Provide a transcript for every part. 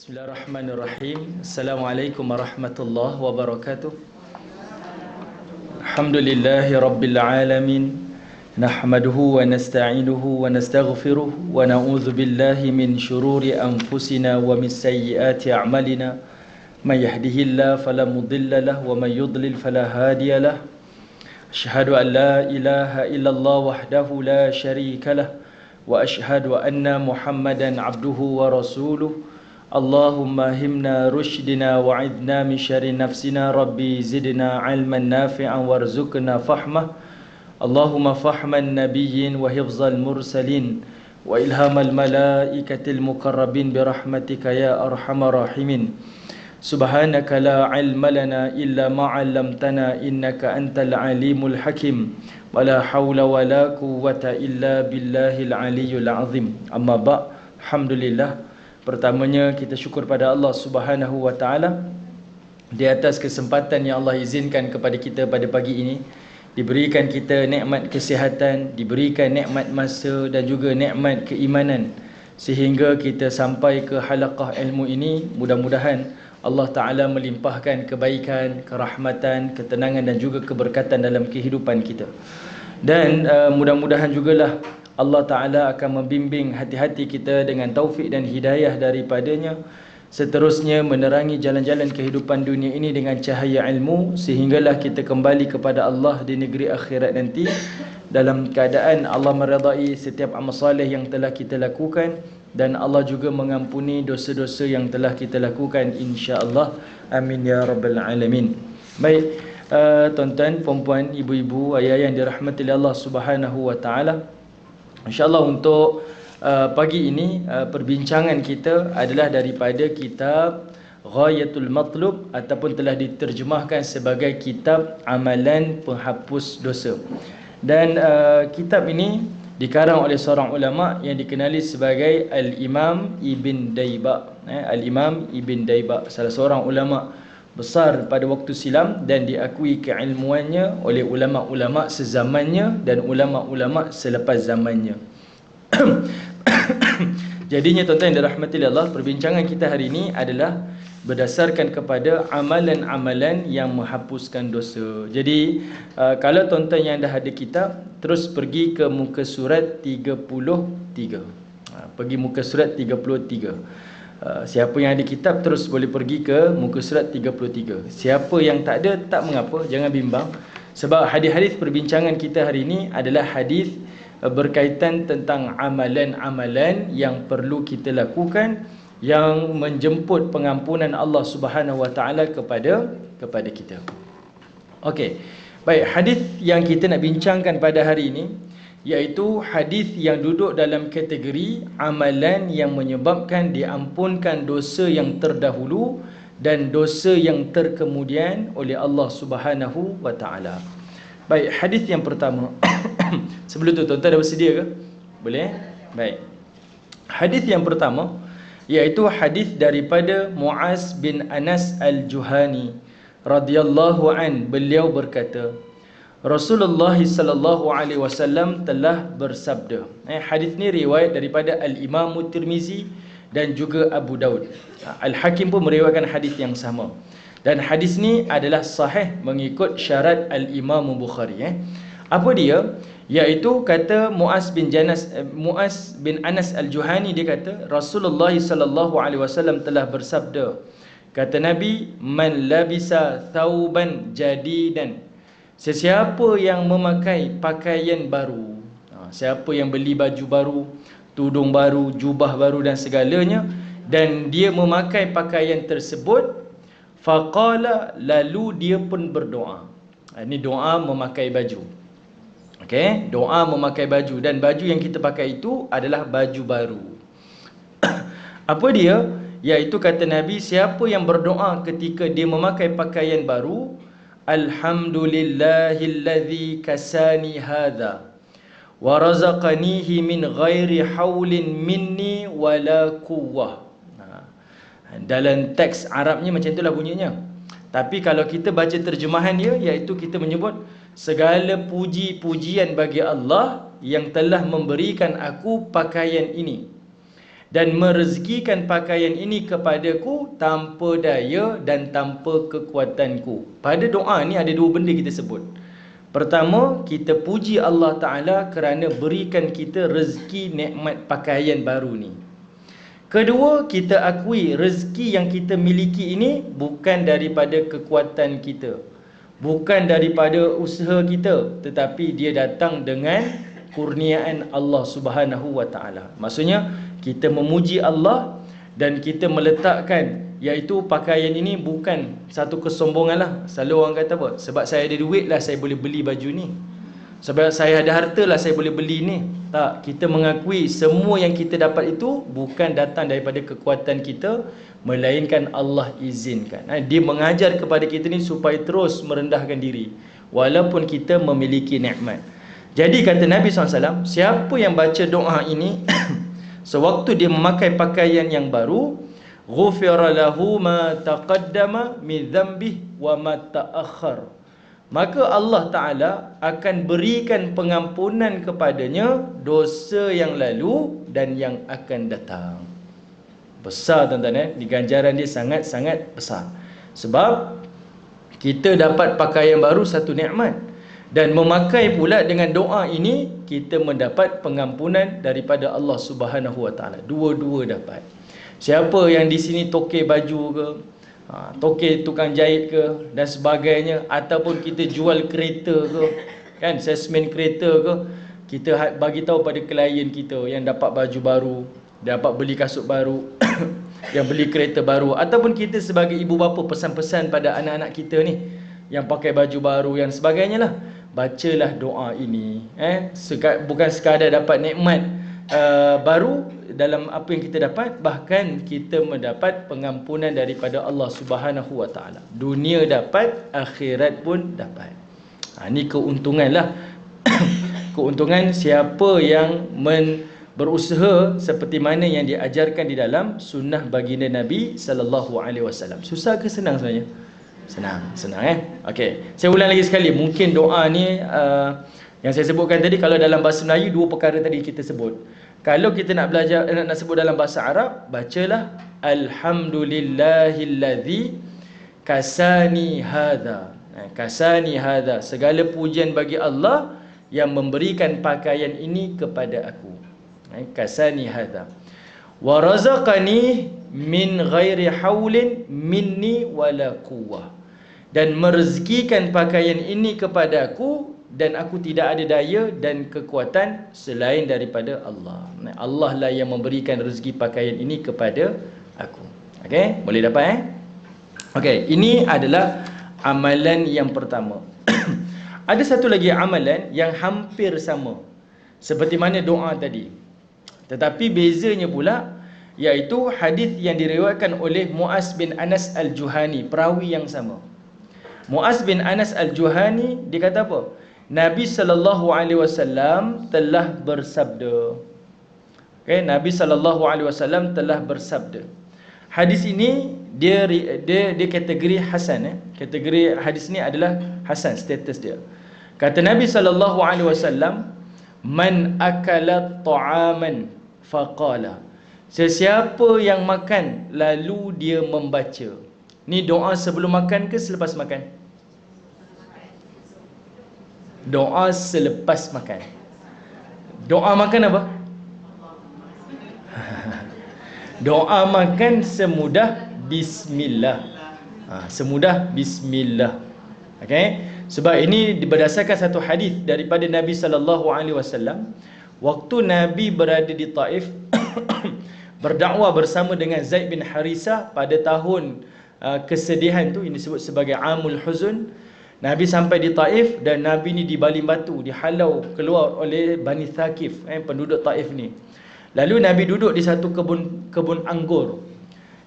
Bismillahirrahmanirrahim. Assalamualaikum warahmatullahi wabarakatuh. Alhamdulillahi rabbil alamin. Nahmaduhu wa nasta'inuhu wa nastaghfiruh wa na'udzu billahi min shururi anfusina wa min sayyiati a'malina. May yahdihillahu fala mudilla lahu wa may yudlil fala hadiya lahu. Asyhadu an la ilaha illallah wahdahu la syarika lah wa asyhadu anna Muhammadan abduhu wa rasuluh. Allahumma himna rushdina wa'idna min syarri nafsina rabbi zidna ilman nafi'an warzuqna fahmah. Allahumma fahman nabiyyin wa hifzal mursalin wa ilhamal malaikatil muqarrabin birahmatika ya arhamar rahimin. Subhanaka la ilma lana illa ma 'allamtana innaka antal alimul hakim. Wala haula wala quwwata illa billahil aliyyil azim. Amma ba', alhamdulillah. Pertamanya kita syukur pada Allah Subhanahu wa taala di atas kesempatan yang Allah izinkan kepada kita pada pagi ini, diberikan kita nikmat kesihatan, diberikan nikmat masa dan juga nikmat keimanan sehingga kita sampai ke halaqah ilmu ini. Mudah-mudahan Allah Ta'ala melimpahkan kebaikan, kerahmatan, ketenangan dan juga keberkatan dalam kehidupan kita. Dan mudah-mudahan jugalah Allah Ta'ala akan membimbing hati-hati kita dengan taufik dan hidayah daripadanya, seterusnya menerangi jalan-jalan kehidupan dunia ini dengan cahaya ilmu, sehinggalah kita kembali kepada Allah di negeri akhirat nanti dalam keadaan Allah meredai setiap amal soleh yang telah kita lakukan, dan Allah juga mengampuni dosa-dosa yang telah kita lakukan, insya-Allah. Amin ya rabbal alamin. Baik, tuan-tuan, puan-puan, ibu-ibu, ayah yang dirahmati Allah Subhanahu wa taala, insya-Allah untuk pagi ini perbincangan kita adalah daripada kitab Ghayatul Matlub, ataupun telah diterjemahkan sebagai kitab amalan penghapus dosa. Dan kitab ini dikarang oleh seorang ulama yang dikenali sebagai Al-Imam Ibn Dayba. Al-Imam Ibn Dayba, salah seorang ulama besar pada waktu silam dan diakui keilmuannya oleh ulama-ulama sezamannya dan ulama-ulama selepas zamannya. Jadinya tuan-tuan yang dirahmati Allah, perbincangan kita hari ini adalah berdasarkan kepada amalan-amalan yang menghapuskan dosa. Jadi kalau tuan-tuan yang dah ada kitab, terus pergi ke muka surat 33. Pergi muka surat 33. Siapa yang ada kitab terus boleh pergi ke muka surat 33. Siapa yang tak ada, tak mengapa, jangan bimbang. Sebab hadis-hadis perbincangan kita hari ini adalah hadis berkaitan tentang amalan-amalan yang perlu kita lakukan, yang menjemput pengampunan Allah Subhanahu wa taala kepada kita. Okey. Baik, hadis yang kita nak bincangkan pada hari ini iaitu hadis yang duduk dalam kategori amalan yang menyebabkan diampunkan dosa yang terdahulu dan dosa yang terkemudian oleh Allah Subhanahu wa taala. Baik, hadis yang pertama. Sebelum tu tuan-tuan dah bersedia ke? Boleh? Baik. Hadis yang pertama iaitu hadis daripada Muaz bin Anas Al-Juhani radhiyallahu an. Beliau berkata, Rasulullah sallallahu alaihi wasallam telah bersabda. Hadis ni riwayat daripada Al-Imam Tirmizi dan juga Abu Daud. Al-Hakim pun meriwayatkan hadis yang sama. Dan hadis ni adalah sahih mengikut syarat Al-Imam Bukhari. Apa dia? Iaitu kata Muaz bin Anas Al-Juhani, dia kata Rasulullah sallallahu alaihi wasallam telah bersabda. Kata Nabi, man labisa thauban jadidan, sesiapa yang memakai pakaian baru, siapa yang beli baju baru, tudung baru, jubah baru dan segalanya, dan dia memakai pakaian tersebut, faqala, lalu dia pun berdoa. Ini doa memakai baju. Okey, doa memakai baju, dan baju yang kita pakai itu adalah baju baru. Apa dia? Iaitu kata Nabi, siapa yang berdoa ketika dia memakai pakaian baru, alhamdulillahilladzi kasani hadza wa razaqanihi min ghairi haulin minni wala quwwah. Dalam teks Arabnya macam itulah bunyinya. Tapi kalau kita baca terjemahan dia, iaitu kita menyebut segala puji-pujian bagi Allah yang telah memberikan aku pakaian ini, dan merezekikan pakaian ini kepadaku tanpa daya dan tanpa kekuatanku. Pada doa ni ada dua benda kita sebut. Pertama, kita puji Allah Ta'ala kerana berikan kita rezeki nikmat pakaian baru ni. Kedua, kita akui rezeki yang kita miliki ini bukan daripada kekuatan kita, bukan daripada usaha kita, tetapi dia datang dengan kurniaan Allah Subhanahu wa Ta'ala. Maksudnya, kita memuji Allah dan kita meletakkan, iaitu pakaian ini bukan satu kesombongan lah. Selalu orang kata apa? Sebab saya ada duit lah saya boleh beli baju ni, sebab saya ada harta lah saya boleh beli ni. Tak, kita mengakui semua yang kita dapat itu bukan datang daripada kekuatan kita, melainkan Allah izinkan. Dia mengajar kepada kita ni supaya terus merendahkan diri walaupun kita memiliki nikmat. Jadi kata Nabi SAW, siapa yang baca doa ini sewaktu dia memakai pakaian yang baru, ghufira lahu ma taqaddama min dhanbihi wa ma ta'akhkhar, maka Allah Ta'ala akan berikan pengampunan kepadanya dosa yang lalu dan yang akan datang. Besar tuan-tuan, di ganjaran dia sangat-sangat besar. Sebab kita dapat pakaian baru satu nikmat, dan memakai pula dengan doa ini kita mendapat pengampunan daripada Allah Subhanahu Wa Ta'ala. Dua-dua dapat. Siapa yang di sini tokek baju ke, tokek tukang jahit ke dan sebagainya, ataupun kita jual kereta ke, kan, salesman kereta ke, kita bagi tahu pada klien kita yang dapat baju baru, dapat beli kasut baru yang beli kereta baru, ataupun kita sebagai ibu bapa pesan-pesan pada anak-anak kita ni yang pakai baju baru yang sebagainya lah, bacalah doa ini. Bukan sekadar dapat nikmat baru dalam apa yang kita dapat, bahkan kita mendapat pengampunan daripada Allah Subhanahu Wa Ta'ala. Dunia dapat, akhirat pun dapat. Ini keuntungan lah. Keuntungan siapa yang berusaha seperti mana yang diajarkan di dalam sunnah baginda Nabi SAW. Susah ke senang sebenarnya? Senang Okey, saya ulang lagi sekali. Mungkin doa ni yang saya sebutkan tadi, kalau dalam bahasa Melayu dua perkara tadi kita sebut. Kalau kita nak belajar, nak sebut dalam bahasa Arab, bacalah alhamdulillahillazi kasani hadha. Kasani hadha, segala pujian bagi Allah yang memberikan pakaian ini kepada aku. Kasani hadha wa razaqani min ghairi haulin minni wala quwwah, dan merezekikan pakaian ini kepada aku dan aku tidak ada daya dan kekuatan selain daripada Allah. Allah lah yang memberikan rezeki pakaian ini kepada aku. Okey, boleh dapat Okey, ini adalah amalan yang pertama. Ada satu lagi amalan yang hampir sama seperti mana doa tadi, tetapi bezanya pula iaitu hadis yang diriwayatkan oleh Muaz bin Anas Al-Juhani, perawi yang sama. Muaz bin Anas Al-Juhani, dia kata apa? Nabi SAW telah bersabda. Okay, Nabi SAW telah bersabda. Hadis ini dia kategori hasan. Kategori hadis ini adalah hasan, status dia. Kata Nabi SAW, man akala ta'aman faqala, sesiapa yang makan lalu dia membaca. Ni doa sebelum makan ke selepas makan? Doa selepas makan. Doa makan apa? Doa makan semudah bismillah. Semudah bismillah. Okey? Sebab ini berdasarkan satu hadis daripada Nabi SAW. Waktu Nabi berada di Taif berdakwah bersama dengan Zaid bin Harisah pada tahun kesedihan tu, ini disebut sebagai Amul Huzun. Nabi sampai di Taif dan Nabi ni dibaling batu, dihalau keluar oleh Bani Thaqif, penduduk Taif ni. Lalu Nabi duduk di satu kebun anggur,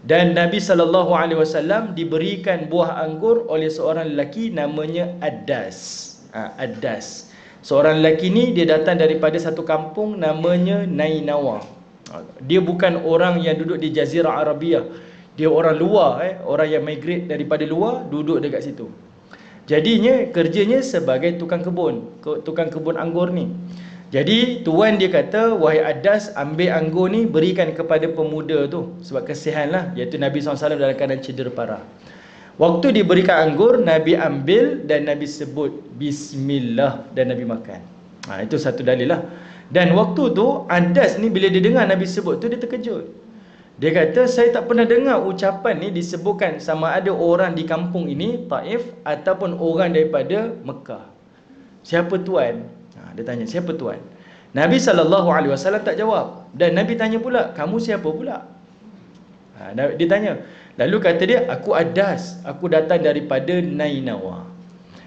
dan Nabi SAW diberikan buah anggur oleh seorang lelaki namanya Addas. Addas. Seorang lelaki ni dia datang daripada satu kampung namanya Nainawa. Dia bukan orang yang duduk di Jazirah Arabiah. Dia orang luar, orang yang migrate daripada luar duduk dekat situ. Jadinya kerjanya sebagai tukang kebun anggur ni. Jadi tuan dia kata, wahai Adas, ambil anggur ni berikan kepada pemuda tu, sebab kesihan lah, iaitu Nabi SAW dalam keadaan cedera parah. Waktu diberikan anggur, Nabi ambil dan Nabi sebut Bismillah dan Nabi makan. Itu satu dalil lah. Dan waktu tu Adas ni bila dia dengar Nabi sebut tu, dia terkejut. Dia kata, saya tak pernah dengar ucapan ni disebutkan sama ada orang di kampung ini, Taif, ataupun orang daripada Mekah. Siapa tuan? Dia tanya, siapa tuan? Nabi SAW tak jawab. Dan Nabi tanya pula, kamu siapa pula? Dia tanya. Lalu kata dia, aku Adas, aku datang daripada Nainawa.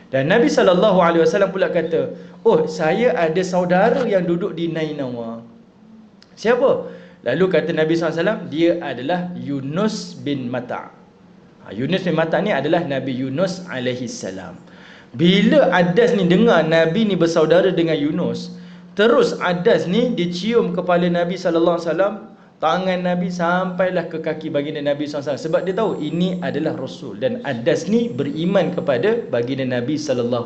Dan Nabi SAW pula kata, oh, saya ada saudara yang duduk di Nainawa. Siapa? Lalu kata Nabi SAW, dia adalah Yunus bin Mata'. Yunus bin Mata' ni adalah Nabi Yunus alaihi salam. Bila Adas ni dengar Nabi ni bersaudara dengan Yunus, terus Adas ni dicium kepala Nabi SAW, tangan Nabi sampailah ke kaki baginda Nabi SAW. Sebab dia tahu ini adalah Rasul. Dan Adas ni beriman kepada baginda Nabi SAW.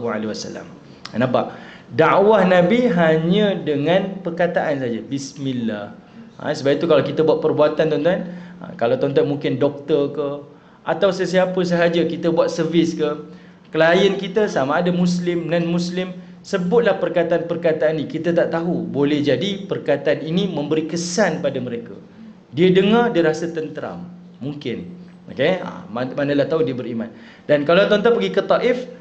Nampak? Dakwah Nabi hanya dengan perkataan saja, Bismillah. Sebab itu kalau kita buat perbuatan tuan-tuan, kalau tuan-tuan mungkin doktor ke, atau sesiapa sahaja kita buat servis ke, klien kita sama ada Muslim, non-Muslim, sebutlah perkataan-perkataan ni. Kita tak tahu, boleh jadi perkataan ini memberi kesan pada mereka. Dia dengar, dia rasa tenteram. Mungkin. Okay? Manalah tahu dia beriman. Dan kalau tuan-tuan pergi ke Taif,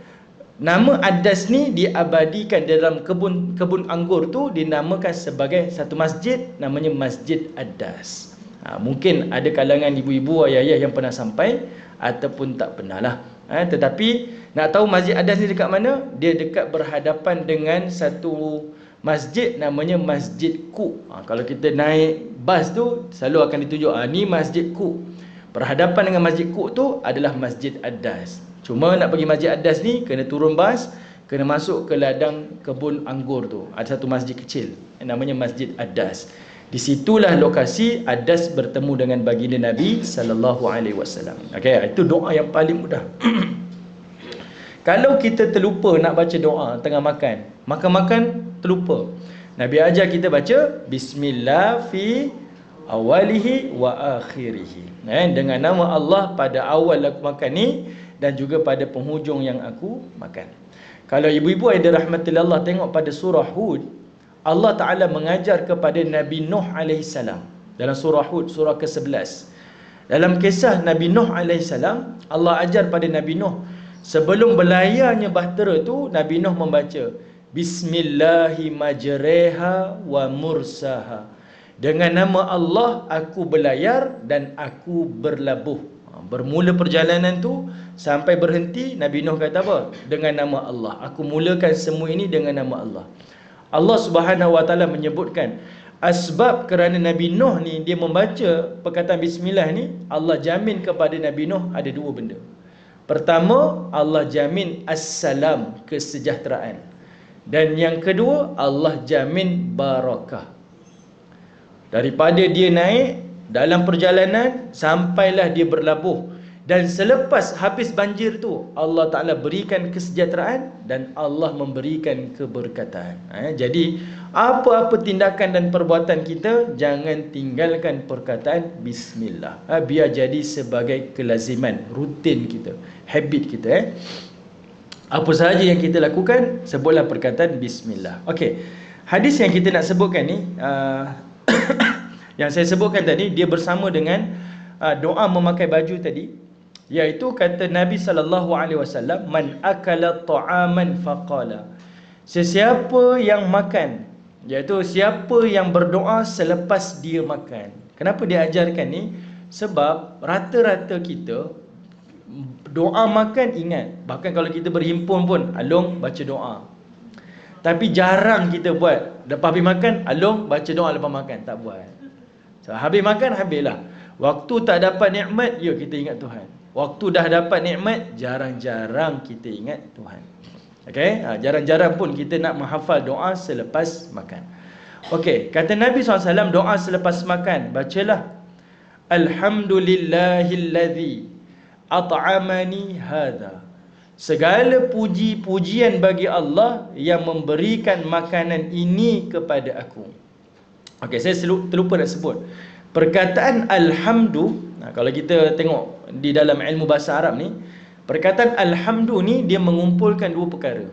nama Adas ni diabadikan dalam kebun anggur tu, dinamakan sebagai satu masjid, namanya Masjid Adas. Mungkin ada kalangan ibu-ibu, ayah-ayah yang pernah sampai, ataupun tak pernah lah. Tetapi nak tahu Masjid Adas ni dekat mana? Dia dekat berhadapan dengan satu masjid namanya Masjid Ku. Kalau kita naik bas tu selalu akan ditunjuk, ni Masjid Ku. Berhadapan dengan Masjid Ku tu adalah Masjid Adas. Cuma nak pergi Masjid Adas ni kena turun bas, kena masuk ke ladang kebun anggur tu. Ada satu masjid kecil namanya Masjid Adas. Di situlah lokasi Adas bertemu dengan baginda Nabi SAW. Okey, itu doa yang paling mudah. Kalau kita terlupa nak baca doa tengah makan, makan terlupa, Nabi ajar kita baca Bismillah fi awalihi wa akhirihi. Dengan nama Allah pada awal aku makan ni, dan juga pada penghujung yang aku makan. Kalau ibu-ibu yang dirahmati Allah tengok pada surah Hud, Allah Ta'ala mengajar kepada Nabi Nuh AS dalam surah Hud, surah ke-11. Dalam kisah Nabi Nuh AS, Allah ajar pada Nabi Nuh, sebelum berlayarnya bahtera tu, Nabi Nuh membaca Bismillahi majreha wa mursaha. Dengan nama Allah aku berlayar dan aku berlabuh. Bermula perjalanan tu sampai berhenti, Nabi Nuh kata apa? Dengan nama Allah. Aku mulakan semua ini dengan nama Allah. Allah Subhanahu Wa Taala menyebutkan asbab kerana Nabi Nuh ni dia membaca perkataan Bismillah ni, Allah jamin kepada Nabi Nuh ada dua benda. Pertama, Allah jamin assalam, kesejahteraan. Dan yang kedua, Allah jamin barakah. Daripada dia naik dalam perjalanan sampailah dia berlabuh, dan selepas habis banjir tu Allah Ta'ala berikan kesejahteraan dan Allah memberikan keberkatan. Jadi apa-apa tindakan dan perbuatan kita, jangan tinggalkan perkataan Bismillah. Biar jadi sebagai kelaziman, rutin kita, habit kita. Apa sahaja yang kita lakukan, sebutlah perkataan Bismillah. Okey, hadis yang kita nak sebutkan ni, yang saya sebutkan tadi, dia bersama dengan doa memakai baju tadi, iaitu kata Nabi SAW, man akala ta'aman faqala, sesiapa yang makan, iaitu siapa yang berdoa selepas dia makan. Kenapa dia ajarkan ni? Sebab rata-rata kita doa makan ingat, bahkan kalau kita berhimpun pun along baca doa, tapi jarang kita buat. Lepas habis makan, along baca doa lepas makan, tak buat. So, habis makan, habislah. Waktu tak dapat nikmat, ya kita ingat Tuhan. Waktu dah dapat nikmat, jarang-jarang kita ingat Tuhan. Okey, jarang-jarang pun kita nak menghafal doa selepas makan. Okey, kata Nabi SAW, doa selepas makan, bacalah Alhamdulillahilladzi at'amani hadha. Segala puji-pujian bagi Allah yang memberikan makanan ini kepada aku. Okey, saya terlupa nak sebut. Perkataan alhamdu, kalau kita tengok di dalam ilmu bahasa Arab ni, perkataan alhamdu ni dia mengumpulkan dua perkara.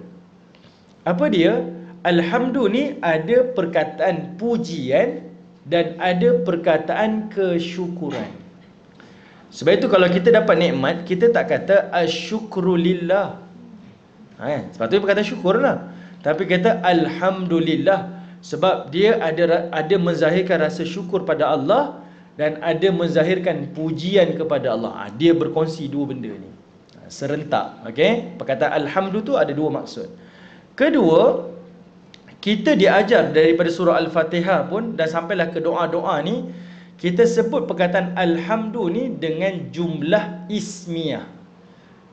Apa dia? Alhamdu ni ada perkataan pujian dan ada perkataan kesyukuran. Sebab itu kalau kita dapat nikmat, kita tak kata asyukrulillah. Sepatutnya perkataan syukur lah. Tapi kata alhamdulillah. Sebab dia ada menzahirkan rasa syukur pada Allah dan ada menzahirkan pujian kepada Allah. Dia berkongsi dua benda ni serentak. Okey, perkataan alhamdu tu ada dua maksud. Kedua, kita diajar daripada surah Al-Fatihah pun dan sampailah ke doa-doa ni, kita sebut perkataan alhamdu ni dengan jumlah ismiyah,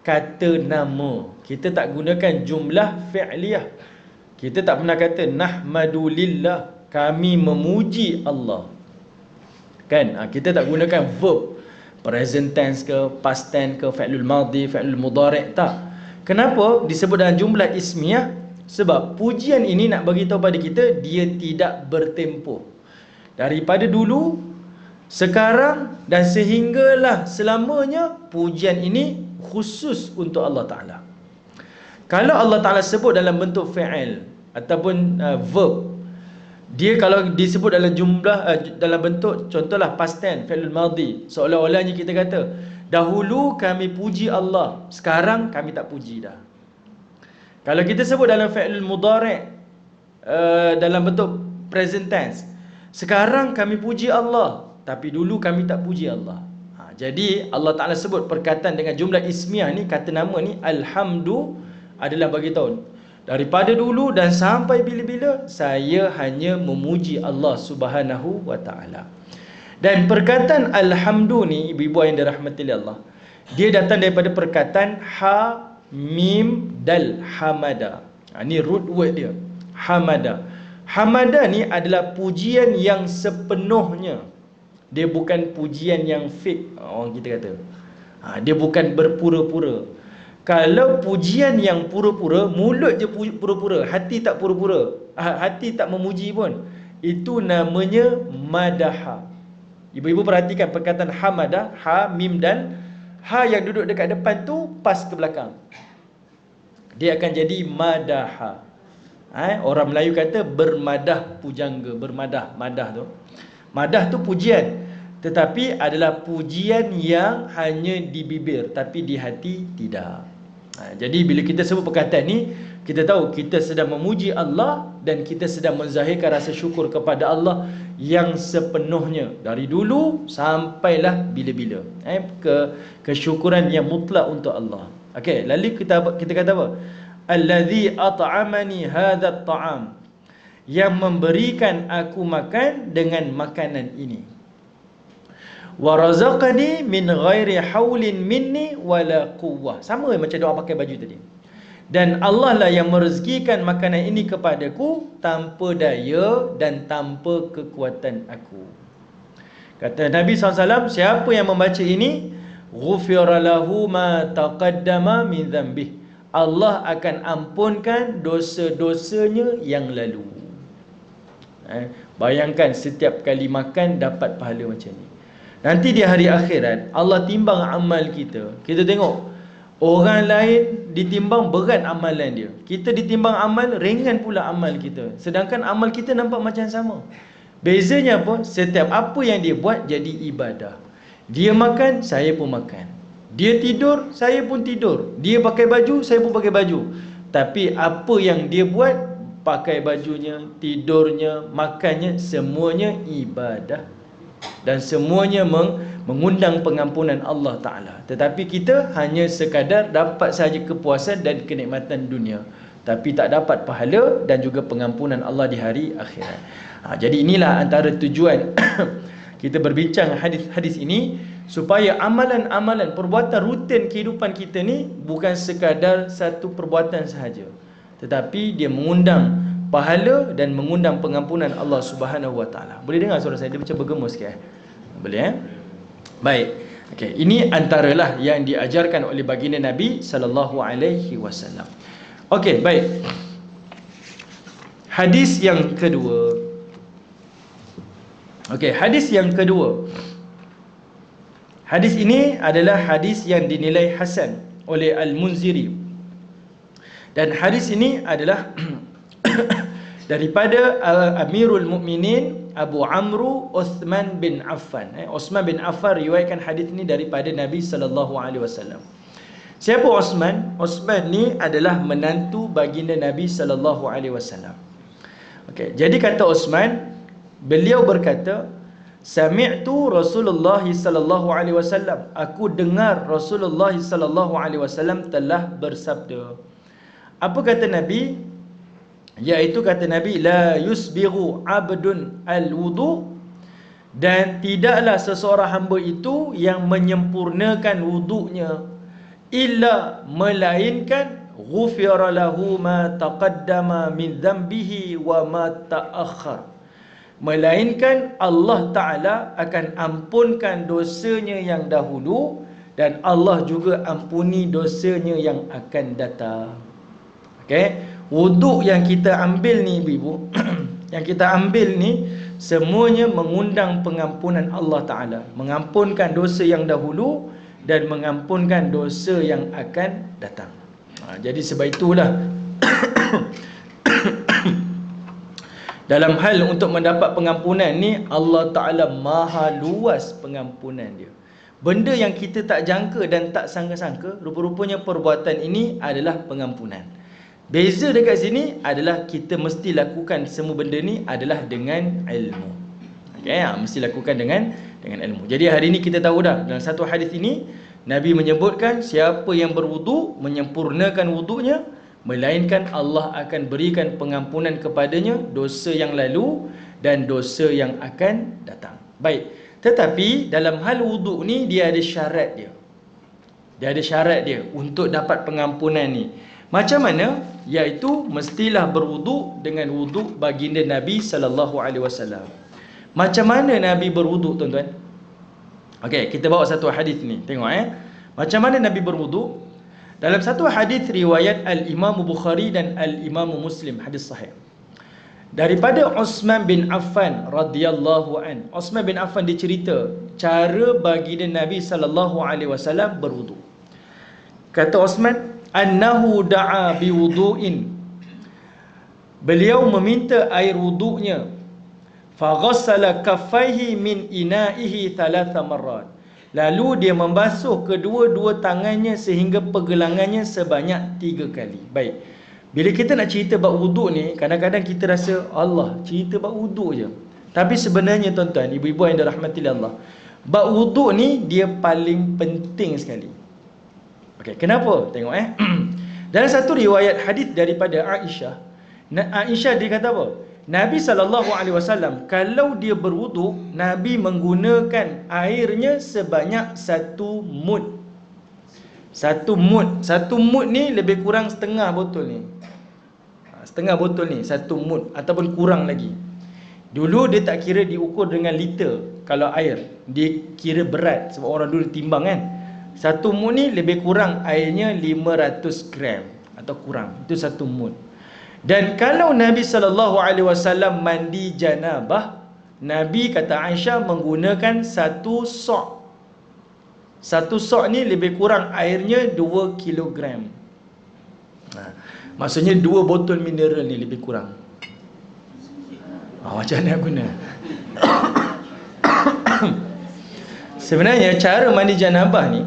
kata nama. Kita tak gunakan jumlah fi'liyah. Kita tak pernah kata nahmadulillah, kami memuji Allah. Kan? Kita tak gunakan verb, present tense ke, past tense ke, fi'lul madhi, fi'lul mudhari', tak. Kenapa disebut dalam jumlah ismiyah? Sebab pujian ini nak bagi tahu pada kita, dia tidak bertempoh. Daripada dulu, sekarang dan sehinggalah selamanya, pujian ini khusus untuk Allah Ta'ala. Kalau Allah Ta'ala sebut dalam bentuk fi'il ataupun verb, dia kalau disebut dalam jumlah dalam bentuk contohlah past tense, fi'lul madhi, seolah-olahnya kita kata dahulu kami puji Allah, sekarang kami tak puji dah. Kalau kita sebut dalam fi'lul mudhari' dalam bentuk present tense, sekarang kami puji Allah, tapi dulu kami tak puji Allah. Jadi Allah Ta'ala sebut perkataan dengan jumlah ismiyah ni, kata nama ni, alhamdu, adalah bagi tahu daripada dulu dan sampai bila-bila saya hanya memuji Allah Subhanahu wa Ta'ala. Dan perkataan alhamdu ni, ibu-ibu yang dirahmati Allah, dia datang daripada perkataan ha, mim, dal, hamada. Ni root word dia, hamada. Hamada ni adalah pujian yang sepenuhnya. Dia bukan pujian yang fake, orang kita kata. Dia bukan berpura-pura. Kalau pujian yang pura-pura, mulut je pura-pura, hati tak pura-pura, hati tak memuji pun, itu namanya madaha. Ibu-ibu perhatikan perkataan hamada, ha, mim, dan ha yang duduk dekat depan tu pas ke belakang, dia akan jadi madaha. Orang Melayu kata bermadah pujangga, bermadah, madah tu. Madah tu pujian, tetapi adalah pujian yang hanya di bibir, tapi di hati tidak. Jadi bila kita sebut perkataan ni, kita tahu kita sedang memuji Allah dan kita sedang menzahirkan rasa syukur kepada Allah yang sepenuhnya, dari dulu sampailah bila-bila. Kesyukuran yang mutlak untuk Allah. Okey, lalu kita kata apa? Allazi at'amani hadzal ta'am, yang memberikan aku makan dengan makanan ini. Wa razaqani min ghairi haulin minni wala quwwah. Sama macam doa pakai baju tadi. Dan Allah lah yang merezekikan makanan ini kepadaku tanpa daya dan tanpa kekuatan aku. Kata Nabi SAW, siapa yang membaca ini, ghufira lahu ma taqaddama min dhanbih, Allah akan ampunkan dosa-dosanya yang lalu. Bayangkan setiap kali makan dapat pahala macam ni. Nanti di hari akhirat Allah timbang amal kita. Kita tengok orang lain ditimbang berat amalan dia, kita ditimbang amal ringan pula amal kita. Sedangkan amal kita nampak macam sama. Bezanya apa? Setiap apa yang dia buat jadi ibadah. Dia makan, saya pun makan. Dia tidur, saya pun tidur. Dia pakai baju, saya pun pakai baju. Tapi apa yang dia buat, pakai bajunya, tidurnya, makannya, semuanya ibadah. Dan semuanya mengundang pengampunan Allah Ta'ala. Tetapi kita hanya sekadar dapat sahaja kepuasan dan kenikmatan dunia, tapi tak dapat pahala dan juga pengampunan Allah di hari akhirat. Jadi inilah antara tujuan kita berbincang hadis ini, supaya amalan-amalan, perbuatan rutin kehidupan kita ni bukan sekadar satu perbuatan sahaja, tetapi dia mengundang pahala dan mengundang pengampunan Allah Subhanahu Wa Taala. Boleh dengar suara saya? Dia macam bergema sikit. Boleh Baik. Okey, ini antaralah yang diajarkan oleh baginda Nabi sallallahu alaihi wasallam. Okey, baik. Hadis yang kedua. Okey, hadis yang kedua. Hadis ini adalah hadis yang dinilai hasan oleh Al-Munziri. Dan hadis ini adalah daripada Amirul Mukminin Abu Amru Uthman bin Affan. Uthman bin Affan riwayatkan hadis ini daripada Nabi sallallahu alaihi wasallam. Siapa Uthman? Uthman ni adalah menantu baginda Nabi sallallahu alaihi wasallam. Okey, jadi kata Uthman, beliau berkata, sami'tu Rasulullah sallallahu alaihi wasallam, aku dengar Rasulullah sallallahu alaihi wasallam telah bersabda. Apa kata Nabi? Iaitu kata Nabi, la yusbighu abdun al-wudu, dan tidaklah seseorang hamba itu yang menyempurnakan wuduknya, illa melainkan ghufira lahu ma taqaddama min dhanbihi wa ma ta'akhkhar, melainkan Allah Ta'ala akan ampunkan dosanya yang dahulu, dan Allah juga ampuni dosanya yang akan datang. Okey, wuduk yang kita ambil ni ibu-ibu yang kita ambil ni semuanya mengundang pengampunan Allah Ta'ala, mengampunkan dosa yang dahulu dan mengampunkan dosa yang akan datang. Jadi sebab itulah dalam hal untuk mendapat pengampunan ni, Allah Ta'ala maha luas pengampunan dia. Benda yang kita tak jangka dan tak sangka-sangka, rupa-rupanya perbuatan ini adalah pengampunan. Beza dekat sini adalah kita mesti lakukan semua benda ni adalah dengan ilmu. Okey, mesti lakukan dengan ilmu. Jadi hari ini kita tahu dah, dalam satu hadis ini Nabi menyebutkan siapa yang berwuduk menyempurnakan wuduknya, melainkan Allah akan berikan pengampunan kepadanya dosa yang lalu dan dosa yang akan datang. Baik, tetapi dalam hal wuduk ni dia ada syarat dia. Dia ada syarat dia untuk dapat pengampunan ni. Macam mana? Iaitu mestilah berwuduk dengan wuduk baginda Nabi sallallahu alaihi wasallam. Macam mana Nabi berwuduk, tuan-tuan? Okey, kita bawa satu hadis ni. Tengok macam mana Nabi berwuduk. Dalam satu hadis riwayat Al-Imam Bukhari dan Al-Imam Muslim, hadis sahih. Daripada Uthman bin Affan radhiyallahu an. Uthman bin Affan dicerita cara baginda Nabi sallallahu alaihi wasallam berwuduk. Kata Uthman, annahu da'a biwudu'in, beliau meminta air wuduknya, faghassala kaffaihi min ina'ihi thalatha marrat, lalu dia membasuh kedua-dua tangannya sehingga pergelangannya sebanyak 3 kali. Baik, bila kita nak cerita bab wuduk ni, kadang-kadang kita rasa Allah cerita bab wuduk je, tapi sebenarnya tuan-tuan, ibu-ibu yang dirahmati Allah, bab wuduk ni dia paling penting sekali. Okey, kenapa? Tengok dalam satu riwayat hadis daripada Aisyah, Aisyah dia kata apa? Nabi SAW kalau dia berwuduk, Nabi menggunakan airnya sebanyak 1 mud. 1 mud. 1 mud ni lebih kurang setengah botol ni. Setengah botol ni 1 mud ataupun kurang lagi. Dulu dia tak kira diukur dengan liter. Kalau air dia kira berat, sebab orang dulu timbang kan. 1 mud ni lebih kurang airnya 500 gram atau kurang. Itu 1 mud. Dan kalau Nabi SAW mandi janabah, Nabi kata Aisyah menggunakan 1 sok. 1 sok ni lebih kurang airnya 2 kilogram. Maksudnya 2 botol mineral ni lebih kurang. Macam mana guna? Sebenarnya cara mandi janabah ni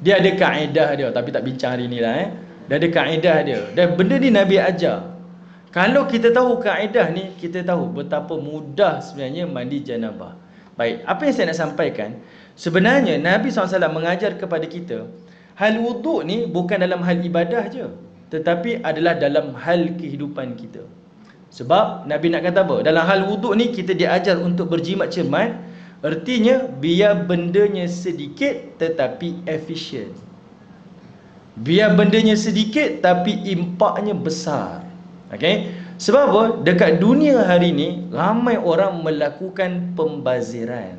dia ada kaedah dia, tapi tak bincang hari ni lah. Dia ada kaedah dia. Dan benda ni Nabi ajar. Kalau kita tahu kaedah ni, kita tahu betapa mudah sebenarnya mandi janabah. Baik, apa yang saya nak sampaikan, sebenarnya Nabi SAW mengajar kepada kita, hal wuduk ni bukan dalam hal ibadah je, tetapi adalah dalam hal kehidupan kita. Sebab Nabi nak kata apa? Dalam hal wuduk ni kita diajar untuk berjimat cermat. Artinya biar bendanya sedikit tetapi efisien. Biar bendanya sedikit tapi impaknya besar. Okey? Sebab apa? Dekat dunia hari ni ramai orang melakukan pembaziran.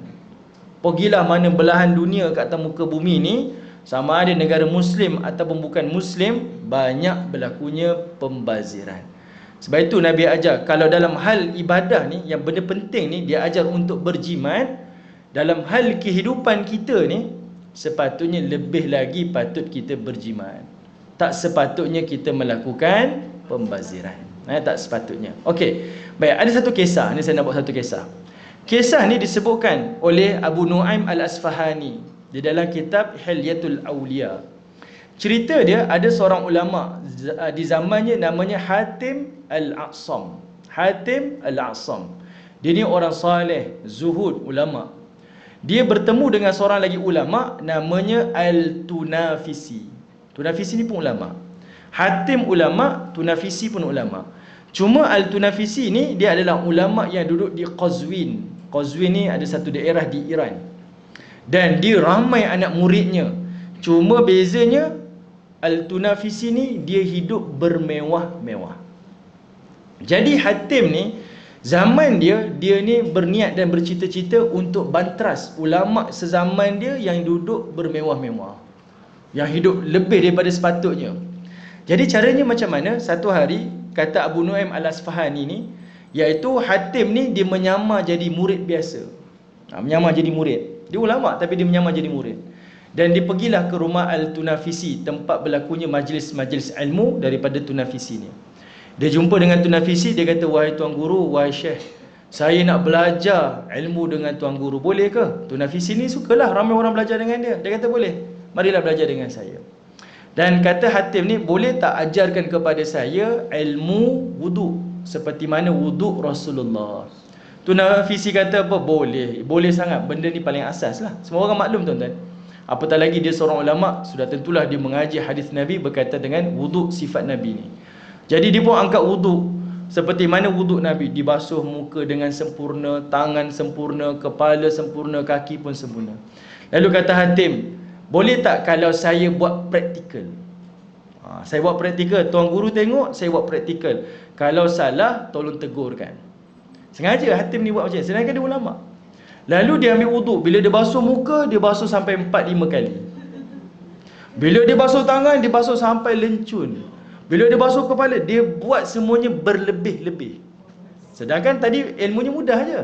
Pergilah mana belahan dunia kat atas muka bumi ni, sama ada negara Muslim ataupun bukan Muslim, banyak berlakunya pembaziran. Sebab itu Nabi ajar, kalau dalam hal ibadah ni, yang benda penting ni, dia ajar untuk berjimat. Dalam hal kehidupan kita ni, sepatutnya lebih lagi patut kita berjimat. Tak sepatutnya kita melakukan pembaziran. Tak sepatutnya. Okey, baik, ada satu kisah ni, saya nak buat satu kisah. Kisah ni disebutkan oleh Abu Nuaim Al-Asfahani di dalam kitab Hilyatul Awliya. Cerita dia, ada seorang ulama di zamannya, namanya Hatim Al-A'sam. Hatim Al-A'sam, dia ni orang saleh, zuhud, ulama. Dia bertemu dengan seorang lagi ulama, namanya Al-Tunafisi. Tunafisi ni pun ulama. Hatim ulama, Tunafisi pun ulama. Cuma Al-Tunafisi ni, dia adalah ulama yang duduk di Qazwin. Qazwin ni ada satu daerah di Iran, dan dia ramai anak muridnya. Cuma bezanya, Al-Tunafisi ni dia hidup bermewah-mewah. Jadi Hatim ni, zaman dia ni berniat dan bercita-cita untuk bantras ulama sezaman dia yang duduk bermewah-mewah, yang hidup lebih daripada sepatutnya. Jadi caranya macam mana? Satu hari, kata Abu Nuaim Al-Asfahani ni, iaitu Hatim ni dia menyamar jadi murid biasa. Menyamar jadi murid. Dia ulama tapi dia menyamar jadi murid. Dan dia pergilah ke rumah Al-Tunafisi, tempat berlakunya majlis-majlis ilmu daripada Tunafisi ni. Dia jumpa dengan Tunafisi, dia kata, "Wahai tuan guru, wahai syekh, saya nak belajar ilmu dengan tuan guru, boleh ke?" Tunafisi ni sukalah ramai orang belajar dengan dia. Dia kata, "Boleh, marilah belajar dengan saya." Dan kata Hatim ni, "Boleh tak ajarkan kepada saya ilmu wuduk seperti mana wuduk Rasulullah?" Tunafisi kata apa? "Boleh, boleh sangat. Benda ni paling asas lah. Semua orang maklum tuan-tuan. Apatah lagi dia seorang ulama, sudah tentulah dia mengaji hadis Nabi berkaitan dengan wuduk sifat Nabi ni. Jadi dia pun angkat wuduk seperti mana wuduk Nabi, dibasuh muka dengan sempurna, tangan sempurna, kepala sempurna, kaki pun sempurna." Lalu kata Hatim, "Boleh tak kalau saya buat praktikal?" Saya buat praktikal, tuan guru tengok, saya buat praktikal. Kalau salah, tolong tegurkan. Sengaja Hatim ni buat macam ni, sedangkan dia ulama. Lalu dia ambil wuduk. Bila dia basuh muka, dia basuh sampai 4-5 kali. Bila dia basuh tangan, dia basuh sampai lencun. Bila dia basuh kepala, dia buat semuanya berlebih-lebih. Sedangkan tadi ilmunya mudah je,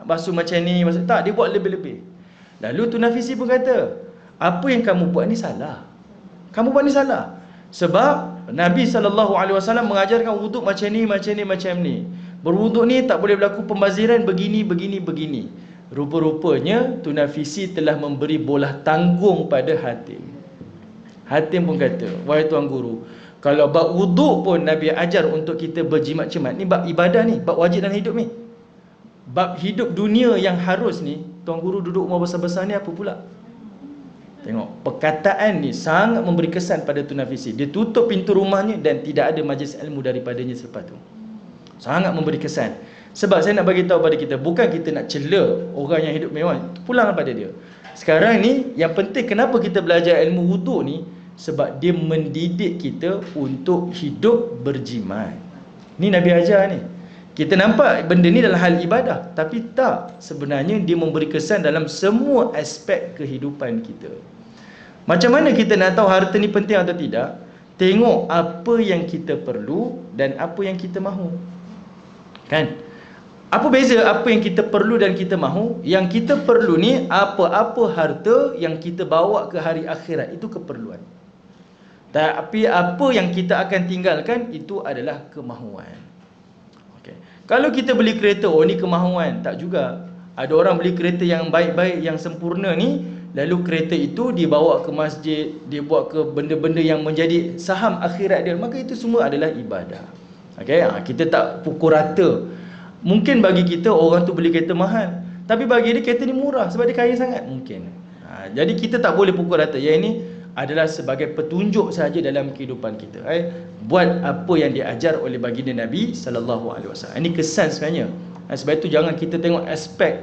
basuh macam ni, basuh. Tak, dia buat lebih-lebih. Lalu Tunafisi pun kata, "Apa yang kamu buat ni salah. Kamu buat ni salah. Sebab Nabi SAW mengajarkan wuduk macam ni, macam ni, macam ni. Berwuduk ni tak boleh berlaku pembaziran begini, begini, begini." Rupa-rupanya Tunafisi telah memberi bolah tanggung pada Hatim. Hatim pun kata, "Wahai tuan guru, kalau bab wuduk pun Nabi ajar untuk kita berjimat-jimat. Ni bab ibadah ni, bab wajib dalam hidup ni. Bab hidup dunia yang harus ni, tuan guru duduk rumah besar-besar ni apa pula?" Tengok, perkataan ni sangat memberi kesan pada Tunafisi. Dia tutup pintu rumahnya dan tidak ada majlis ilmu daripadanya selepas tu. Sangat memberi kesan. Sebab saya nak bagi tahu pada kita, bukan kita nak cela orang yang hidup mewah, pulang pada dia. Sekarang ni yang penting kenapa kita belajar ilmu wuduk ni, sebab dia mendidik kita untuk hidup berjimat. Ni Nabi ajar ni. Kita nampak benda ni dalam hal ibadah, tapi tak, sebenarnya dia memberi kesan dalam semua aspek kehidupan kita. Macam mana kita nak tahu harta ni penting atau tidak? Tengok apa yang kita perlu dan apa yang kita mahu. Kan? Apa beza apa yang kita perlu dan kita mahu? Yang kita perlu ni apa-apa harta yang kita bawa ke hari akhirat, itu keperluan. Tapi apa yang kita akan tinggalkan, itu adalah kemahuan. Okay. Kalau kita beli kereta, oh ni kemahuan. Tak juga. Ada orang beli kereta yang baik-baik, yang sempurna ni, lalu kereta itu dibawa ke masjid, dia buat ke benda-benda yang menjadi saham akhirat dia, maka itu semua adalah ibadah. Okay? Kita tak pukul rata. Mungkin bagi kita orang tu beli kereta mahal, tapi bagi dia kereta ni murah sebab dia kaya sangat, mungkin. Jadi kita tak boleh pukul rata. Yang ini adalah sebagai petunjuk saja dalam kehidupan kita. Buat apa yang diajar oleh baginda Nabi SAW. Ini kesan sebenarnya. Sebab itu jangan kita tengok aspek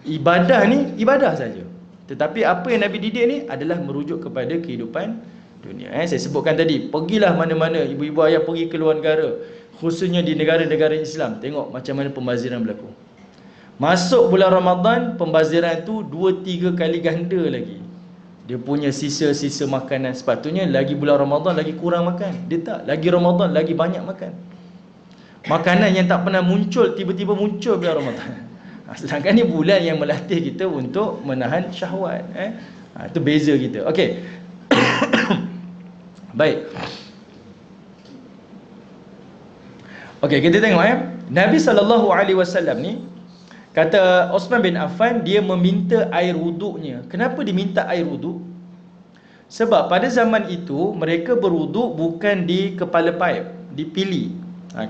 ibadah ni ibadah saja, tetapi apa yang Nabi didik ni adalah merujuk kepada kehidupan dunia. Saya sebutkan tadi, pergilah mana-mana ibu-ibu ayah pergi ke luar negara, khususnya di negara-negara Islam, tengok macam mana pembaziran berlaku. Masuk bulan Ramadan, pembaziran tu 2-3 kali ganda lagi. Dia punya sisa-sisa makanan. Sepatutnya lagi bulan Ramadan lagi kurang makan. Dia tak, lagi Ramadan lagi banyak makan. Makanan yang tak pernah muncul, tiba-tiba muncul bulan Ramadan. Sedangkan ni bulan yang melatih kita untuk menahan syahwat. Itu beza kita. Okey. Baik. Okey, kita tengok Nabi SAW ni, kata Osman bin Affan, dia meminta air wuduknya. Kenapa diminta air wuduk? Sebab pada zaman itu mereka berwuduk bukan di kepala paip, dipili.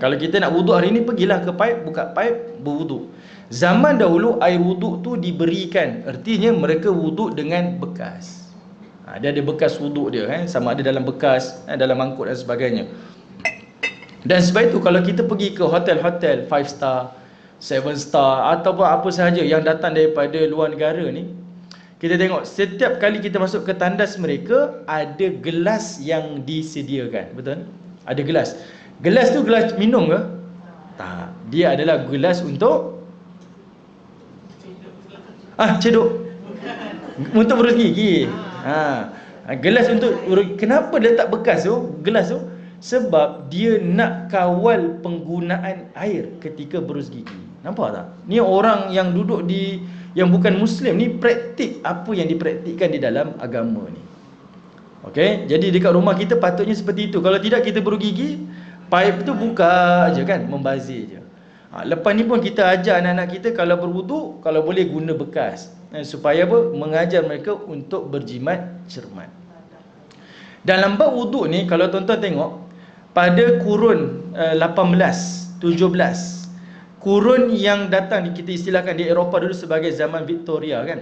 Kalau kita nak wuduk hari ni, pergilah ke paip, buka paip, berwuduk. Zaman dahulu air wuduk tu diberikan, artinya mereka wuduk dengan bekas. Dia ada bekas wuduk dia, sama ada dalam bekas, dalam mangkuk dan sebagainya. Dan sebab itu kalau kita pergi ke hotel-hotel 5 star, 7 star ataupun apa sahaja yang datang daripada luar negara ni, kita tengok setiap kali kita masuk ke tandas mereka ada gelas yang disediakan. Betul? Ada gelas. Gelas tu gelas minum ke? Tak. Dia adalah gelas untuk ceduk. Untuk berus gigi. Gelas untuk, kenapa dia letak bekas tu? Gelas tu sebab dia nak kawal penggunaan air ketika berus gigi. Nampak tak? Ni orang yang duduk di, yang bukan Muslim ni, praktik apa yang dipraktikkan di dalam agama ni. Okey, jadi dekat rumah kita patutnya seperti itu. Kalau tidak, kita berus gigi, paip tu buka je kan, membazir je. Lepas ni pun kita ajar anak-anak kita kalau berwuduk, kalau boleh guna bekas, supaya apa? Mengajar mereka untuk berjimat cermat. Dalam bab wuduk ni, kalau tuan-tuan tengok, pada kurun 18, 17, kurun yang datang, kita istilahkan di Eropah dulu sebagai zaman Victoria kan,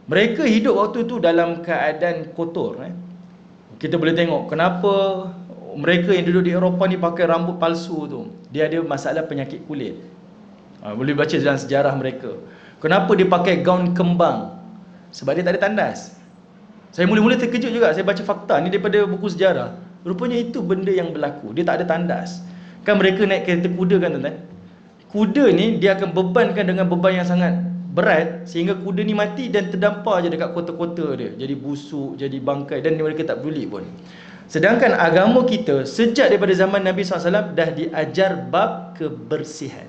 mereka hidup waktu tu dalam keadaan kotor. Kita boleh tengok kenapa mereka yang duduk di Eropah ni pakai rambut palsu tu. Dia ada masalah penyakit kulit. Boleh baca dalam sejarah mereka. Kenapa dia pakai gaun kembang? Sebab dia tak ada tandas. Saya mula-mula terkejut juga. Saya baca fakta ni daripada buku sejarah. Rupanya itu benda yang berlaku. Dia tak ada tandas. Kan mereka naik kereta kuda kan tuan-tuan. Kuda ni dia akan bebankan dengan beban yang sangat berat, sehingga kuda ni mati dan terdampar je dekat kota-kota dia. Jadi busuk, jadi bangkai, dan mereka tak peduli pun. Sedangkan agama kita sejak daripada zaman Nabi SAW dah diajar bab kebersihan.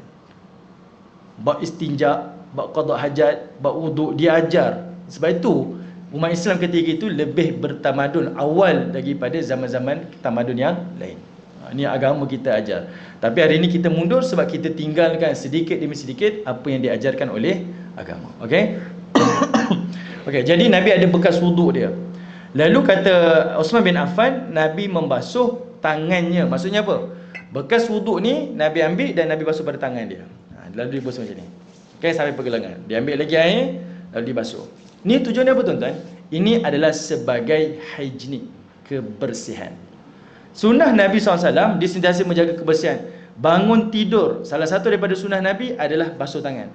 Bab istinja, bab qada hajat, bab wuduk, diajar. Sebab itu umat Islam ketika itu lebih bertamadun awal daripada zaman-zaman tamadun yang lain. Ini agama kita ajar. Tapi hari ini kita mundur sebab kita tinggalkan sedikit demi sedikit apa yang diajarkan oleh agama. Okey? Okey, jadi Nabi ada bekas wuduk dia. Lalu kata Osman bin Affan, Nabi membasuh tangannya. Maksudnya apa? Bekas wuduk ni Nabi ambil dan Nabi basuh pada tangan dia. Lalu dia basuh macam ni. Okey, sampai pergelangan. Dia ambil lagi air, lalu dibasuh. Ni tujuannya apa tuan-tuan? Ini adalah sebagai higienik, kebersihan. Sunnah Nabi SAW, dia sentiasa menjaga kebersihan. Bangun tidur, salah satu daripada sunnah Nabi adalah basuh tangan.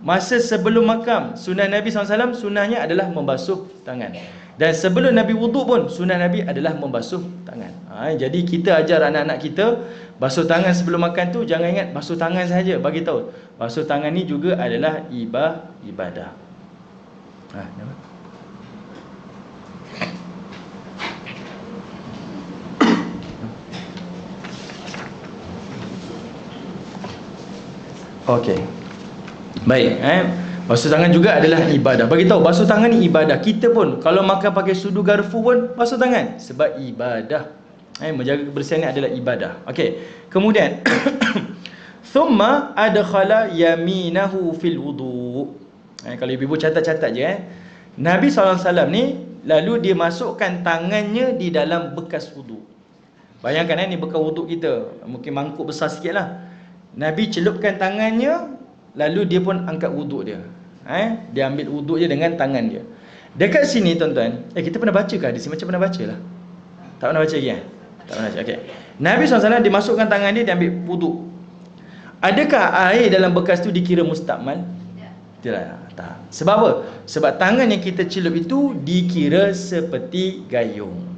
Masa sebelum makam, sunnah Nabi SAW, sunnahnya adalah membasuh tangan. Dan sebelum Nabi wuduk pun, sunnah Nabi adalah membasuh tangan. Jadi kita ajar anak-anak kita, basuh tangan sebelum makan tu, jangan ingat basuh tangan saja. Bagi tahu, basuh tangan ni juga adalah ibadah. Okey. Baik, basuh tangan juga adalah ibadah. Bagi tahu basuh tangan ni ibadah. Kita pun kalau makan pakai sudu garfu pun basuh tangan sebab ibadah. Menjaga kebersihan ni adalah ibadah. Okey. Kemudian thumma adkhala yaminahu fil wudu. Kalau ibu-ibu catat-catat je Nabi SAW ni lalu dia masukkan tangannya di dalam bekas wuduk. Bayangkan ni bekas wuduk kita, mungkin mangkuk besar sikit lah. Nabi celupkan tangannya, lalu dia pun angkat wuduk dia. Dia ambil wuduk dia dengan tangan dia. Dekat sini tuan-tuan, kita pernah baca ke hadis? Macam pernah baca lah. Tak pernah baca lagi Tak pernah baca. Okey. Nabi SAW dia masukkan tangan dia ambil wuduk. Adakah air dalam bekas tu dikira mustakmal? Tidak. Tak. Sebab apa? Sebab tangan yang kita celup itu dikira seperti gayung.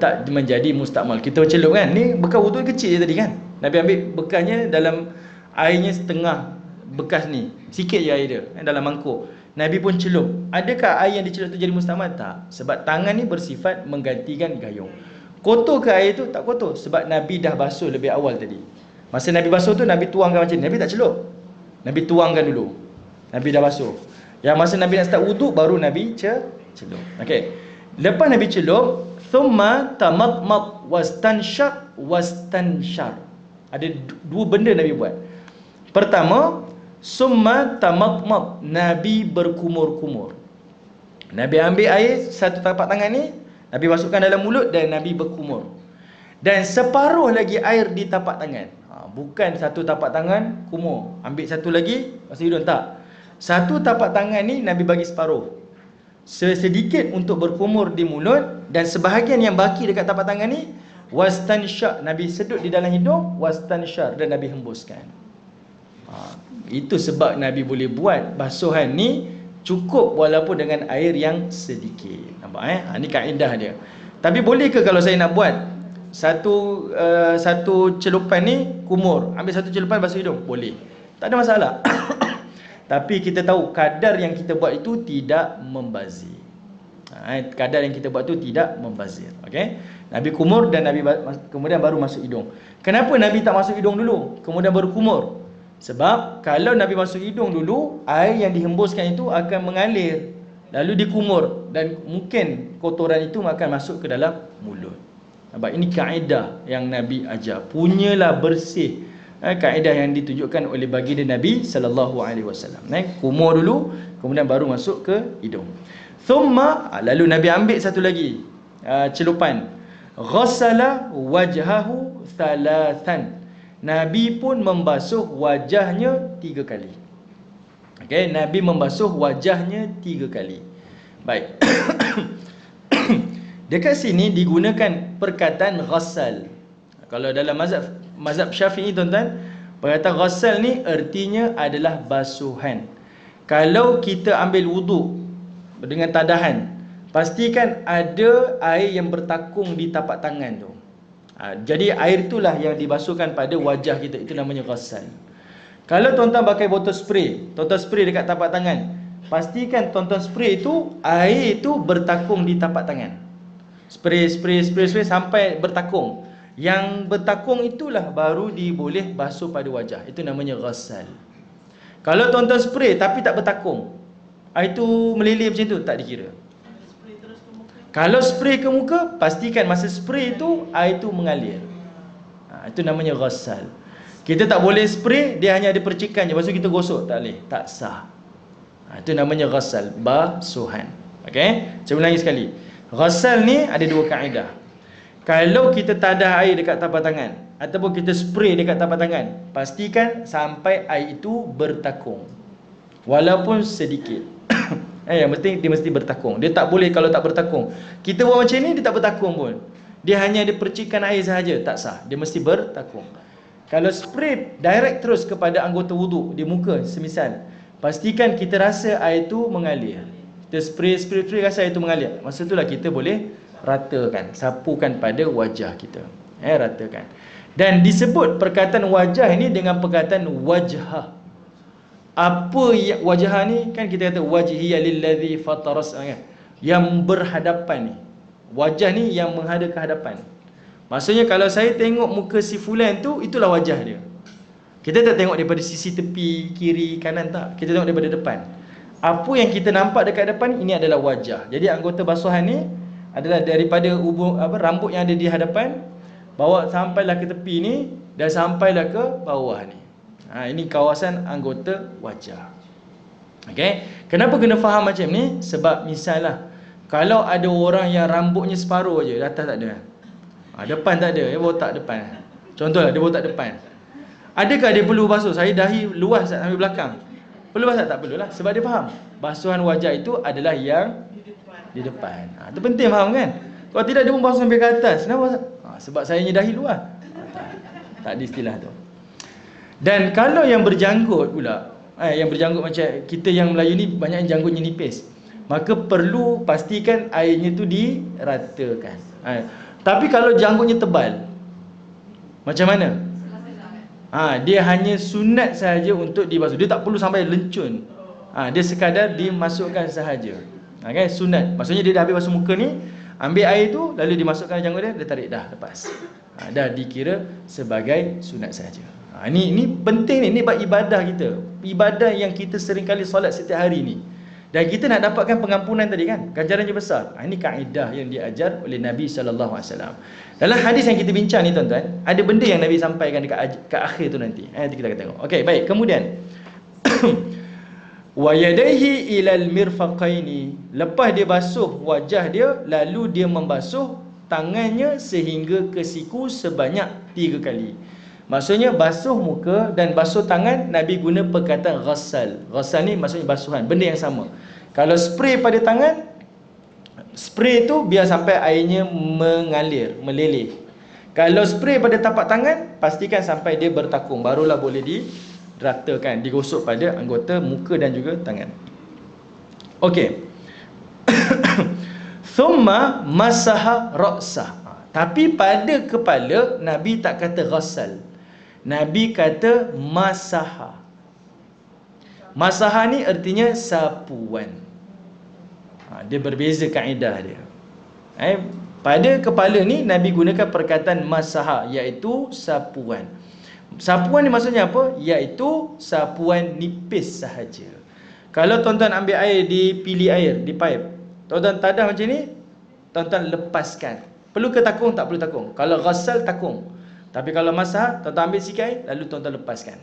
Tak menjadi mustakmal. Kita celup kan, ni bekas wuduk kecil je tadi kan. Nabi ambil bekasnya dalam airnya setengah bekas ni, sikit je air dia dalam mangkuk. Nabi pun celup. Adakah air yang dicelup tu jadi mustamal? Tak. Sebab tangan ni bersifat menggantikan gayung. Kotor ke air tu? Tak kotor. Sebab Nabi dah basuh lebih awal tadi. Masa Nabi basuh tu, Nabi tuangkan macam ni. Nabi tak celup. Nabi tuangkan dulu. Nabi dah basuh. Yang masa Nabi nak start wuduk, baru Nabi celup. Okey. Lepas Nabi celup, thumma tamatmat wastanshaq wastanshar. Ada dua benda Nabi buat. Pertama, summa tamatmat, Nabi berkumur-kumur. Nabi ambil air satu tapak tangan ni, Nabi masukkan dalam mulut dan Nabi berkumur. Dan separuh lagi air di tapak tangan. Bukan satu tapak tangan kumur, ambil satu lagi masuk hidung, tak. Satu tapak tangan ni Nabi bagi separuh. Sedikit untuk berkumur di mulut, dan sebahagian yang baki dekat tapak tangan ni wastanshar, Nabi sedut di dalam hidung, wastanshar, dan Nabi hembuskan. Itu sebab Nabi boleh buat basuhan ni cukup walaupun dengan air yang sedikit. Nampak Ini kaedah dia. Tapi boleh ke kalau saya nak buat satu celupan ni kumur, ambil satu celupan basuh hidung? Boleh. Tak ada masalah. Tapi kita tahu kadar yang kita buat itu tidak membazir. Kadar yang kita buat itu tidak membazir. Okey? Nabi kumur dan Nabi kemudian baru masuk hidung. Kenapa Nabi tak masuk hidung dulu kemudian baru kumur? Sebab kalau Nabi masuk hidung dulu, air yang dihembuskan itu akan mengalir, lalu dikumur, dan mungkin kotoran itu akan masuk ke dalam mulut. Nampak? Ini kaedah yang Nabi ajar. Punyalah bersih. Kaedah yang ditunjukkan oleh baginda Nabi sallallahu alaihi wasallam. Kumur dulu, kemudian baru masuk ke hidung. Thumma, lalu Nabi ambil satu lagi celupan. Ghassala wajhahu thalathan. Nabi pun membasuh wajahnya 3 kali. Okey, Nabi membasuh wajahnya 3 kali. Baik. Dekat sini digunakan perkataan ghassal. Kalau dalam mazhab Syafi'i tuan-tuan, perkataan ghassal ni artinya adalah basuhan. Kalau kita ambil wuduk dengan tadahan, pastikan ada air yang bertakung di tapak tangan tu. Jadi air itulah yang dibasuhkan pada wajah kita. Itu namanya ghassal. Kalau tuan-tuan pakai botol spray, tuan-tuan spray dekat tapak tangan, pastikan tuan-tuan spray itu, air itu bertakung di tapak tangan. Spray sampai bertakung. Yang bertakung itulah baru diboleh basuh pada wajah. Itu namanya ghassal. Kalau tuan-tuan spray tapi tak bertakung, air itu meleleh macam tu, tak dikira. Kalau spray ke muka, pastikan masa spray itu air itu mengalir. Itu namanya ghassal. Kita tak boleh spray, dia hanya ada percikan je, lepas tu kita gosok, tak boleh, tak sah. Itu namanya ghassal, basuhan. Okey, saya ulangi sekali. Ghassal ni ada 2 kaedah. Kalau kita tadah air dekat tapak tangan ataupun kita spray dekat tapak tangan, pastikan sampai air itu bertakung, walaupun sedikit. Yang penting dia mesti bertakung. Dia tak boleh kalau tak bertakung. Kita buat macam ni, dia tak bertakung pun, dia hanya ada percikan air sahaja, tak sah. Dia mesti bertakung. Kalau spray direct terus kepada anggota wuduk di muka semisal, pastikan kita rasa air itu mengalir. Kita spray rasa air itu mengalir, masa itulah kita boleh ratakan, sapukan pada wajah kita. Ratakan. Dan disebut perkataan wajah ini dengan perkataan wajhah. Apa wajah ni? Kan kita kata wajhiya lillazi fataras, yang berhadapan ni. Wajah ni yang menghadap ke hadapan. Maksudnya kalau saya tengok muka si fulan tu, itulah wajah dia. Kita tak tengok daripada sisi tepi, kiri, kanan, tak. Kita tengok daripada depan. Apa yang kita nampak dekat depan, ini adalah wajah. Jadi anggota basuhan ni adalah daripada rambut yang ada di hadapan, bawa sampailah ke tepi ni, dan sampailah ke bawah ni. Ini kawasan anggota wajah. Okey, kenapa kena faham macam ni? Sebab misalnya kalau ada orang yang rambutnya separuh je, atas tak ada, depan tak ada, botak depan. Contohlah dia botak depan. Adakah dia perlu basuh? Saya dahi luas sampai belakang. Perlu basuh? Tak perlulah, sebab dia faham basuhan wajah itu adalah yang di depan. Itu penting faham kan? Kalau tidak dia pun basuh sampai ke atas. Kenapa? Sebab saya dahi luas. Tak ada istilah tu. Dan kalau yang berjanggut pula, yang berjanggut macam kita yang Melayu ni banyak yang janggutnya nipis, maka perlu pastikan airnya tu diratakan. Tapi kalau janggutnya tebal, macam mana? Dia hanya sunat sahaja untuk dibasuh. Dia tak perlu sampai lencun. Dia sekadar dimasukkan sahaja. Okay, sunat. Maksudnya dia dah habis basuh muka ni, ambil air tu lalu dimasukkan janggut dia tarik dah, lepas. Dah dikira sebagai sunat sahaja. Ini penting ni bab ibadah kita. Ibadah yang kita seringkali solat setiap hari ni. Dan kita nak dapatkan pengampunan tadi kan, ganjarannya besar. Ini kaedah yang diajar oleh Nabi SAW. Dalam hadis yang kita bincang ni tuan-tuan, ada benda yang Nabi sampaikan dekat akhir tu nanti. Nanti kita akan tengok. Okey, baik. Kemudian wa yadayhi ilal mirfaqaini. Lepas dia basuh wajah dia, lalu dia membasuh tangannya sehingga ke siku sebanyak 3 kali. Maksudnya basuh muka dan basuh tangan, Nabi guna perkataan ghassal. Ghassal ni maksudnya basuhan, benda yang sama. Kalau spray pada tangan, spray tu biar sampai airnya mengalir, meleleh. Kalau spray pada tapak tangan, pastikan sampai dia bertakung, barulah boleh diratakan, digosok pada anggota muka dan juga tangan. Okey. Thumma masaha ra'sah. Tapi pada kepala Nabi tak kata ghassal. Nabi kata masaha. Masaha ni artinya sapuan. Dia berbeza kaedah dia. Pada kepala ni Nabi gunakan perkataan masaha, iaitu sapuan. Sapuan ni maksudnya apa? Iaitu sapuan nipis sahaja. Kalau tuan-tuan ambil air, dipili air di pipe, tuan-tuan tadah macam ni, tuan-tuan lepaskan. Perlu ke takung? Tak perlu takung. Kalau ghassal takung. Tapi kalau masaha, tuan-tuan ambil sikit air, lalu tuan-tuan lepaskan.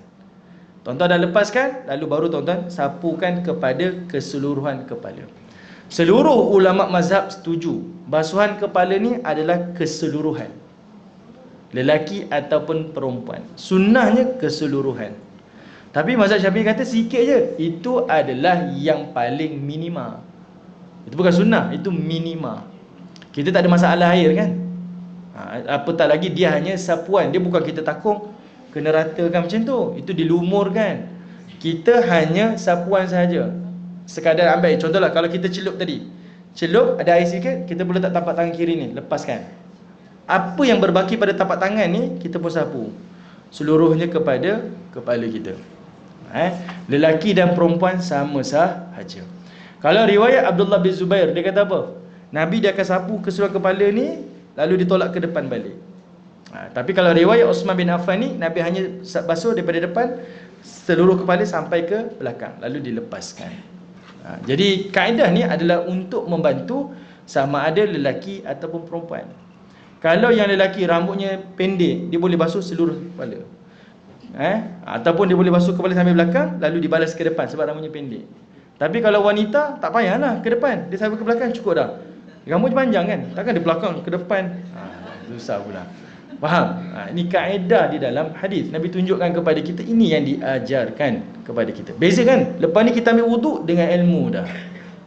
Tuan-tuan dah lepaskan, lalu baru tuan-tuan sapukan kepada keseluruhan kepala. Seluruh ulama mazhab setuju basuhan kepala ni adalah keseluruhan, lelaki ataupun perempuan. Sunnahnya keseluruhan. Tapi mazhab Syafi'i kata sikit je. Itu adalah yang paling minima. Itu bukan sunnah, itu minima. Kita tak ada masalah air kan. Apatah lagi dia hanya sapuan. Dia bukan kita takung kena ratakan macam tu. Itu dilumurkan. Kita hanya sapuan sahaja. Sekadar ambil. Contohlah kalau kita celup tadi. Celup ada air sikit, kita boleh tak tapak tangan kiri ni, lepaskan. Apa yang berbaki pada tapak tangan ni, kita pun sapu. Seluruhnya kepada kepala kita. Lelaki dan perempuan sama sahaja. Kalau riwayat Abdullah bin Zubair, dia kata apa? Nabi dia akan sapu keseluruhan kepala ni, lalu ditolak ke depan balik. Tapi kalau riwayat Uthman bin Affan ni, Nabi hanya basuh daripada depan seluruh kepala sampai ke belakang, lalu dilepaskan. Jadi kaedah ni adalah untuk membantu sama ada lelaki ataupun perempuan. Kalau yang lelaki rambutnya pendek, dia boleh basuh seluruh kepala. Ataupun dia boleh basuh kepala sampai belakang, lalu dibalas ke depan sebab rambutnya pendek. Tapi kalau wanita, tak payahlah ke depan, dia sampai ke belakang cukup dah. Rambut panjang kan, takkan di belakang ke depan. Susah pula. Faham? Ini kaedah di dalam hadis. Nabi tunjukkan kepada kita, ini yang diajarkan kepada kita. Beza kan? Lepas ni kita ambil wuduk dengan ilmu dah.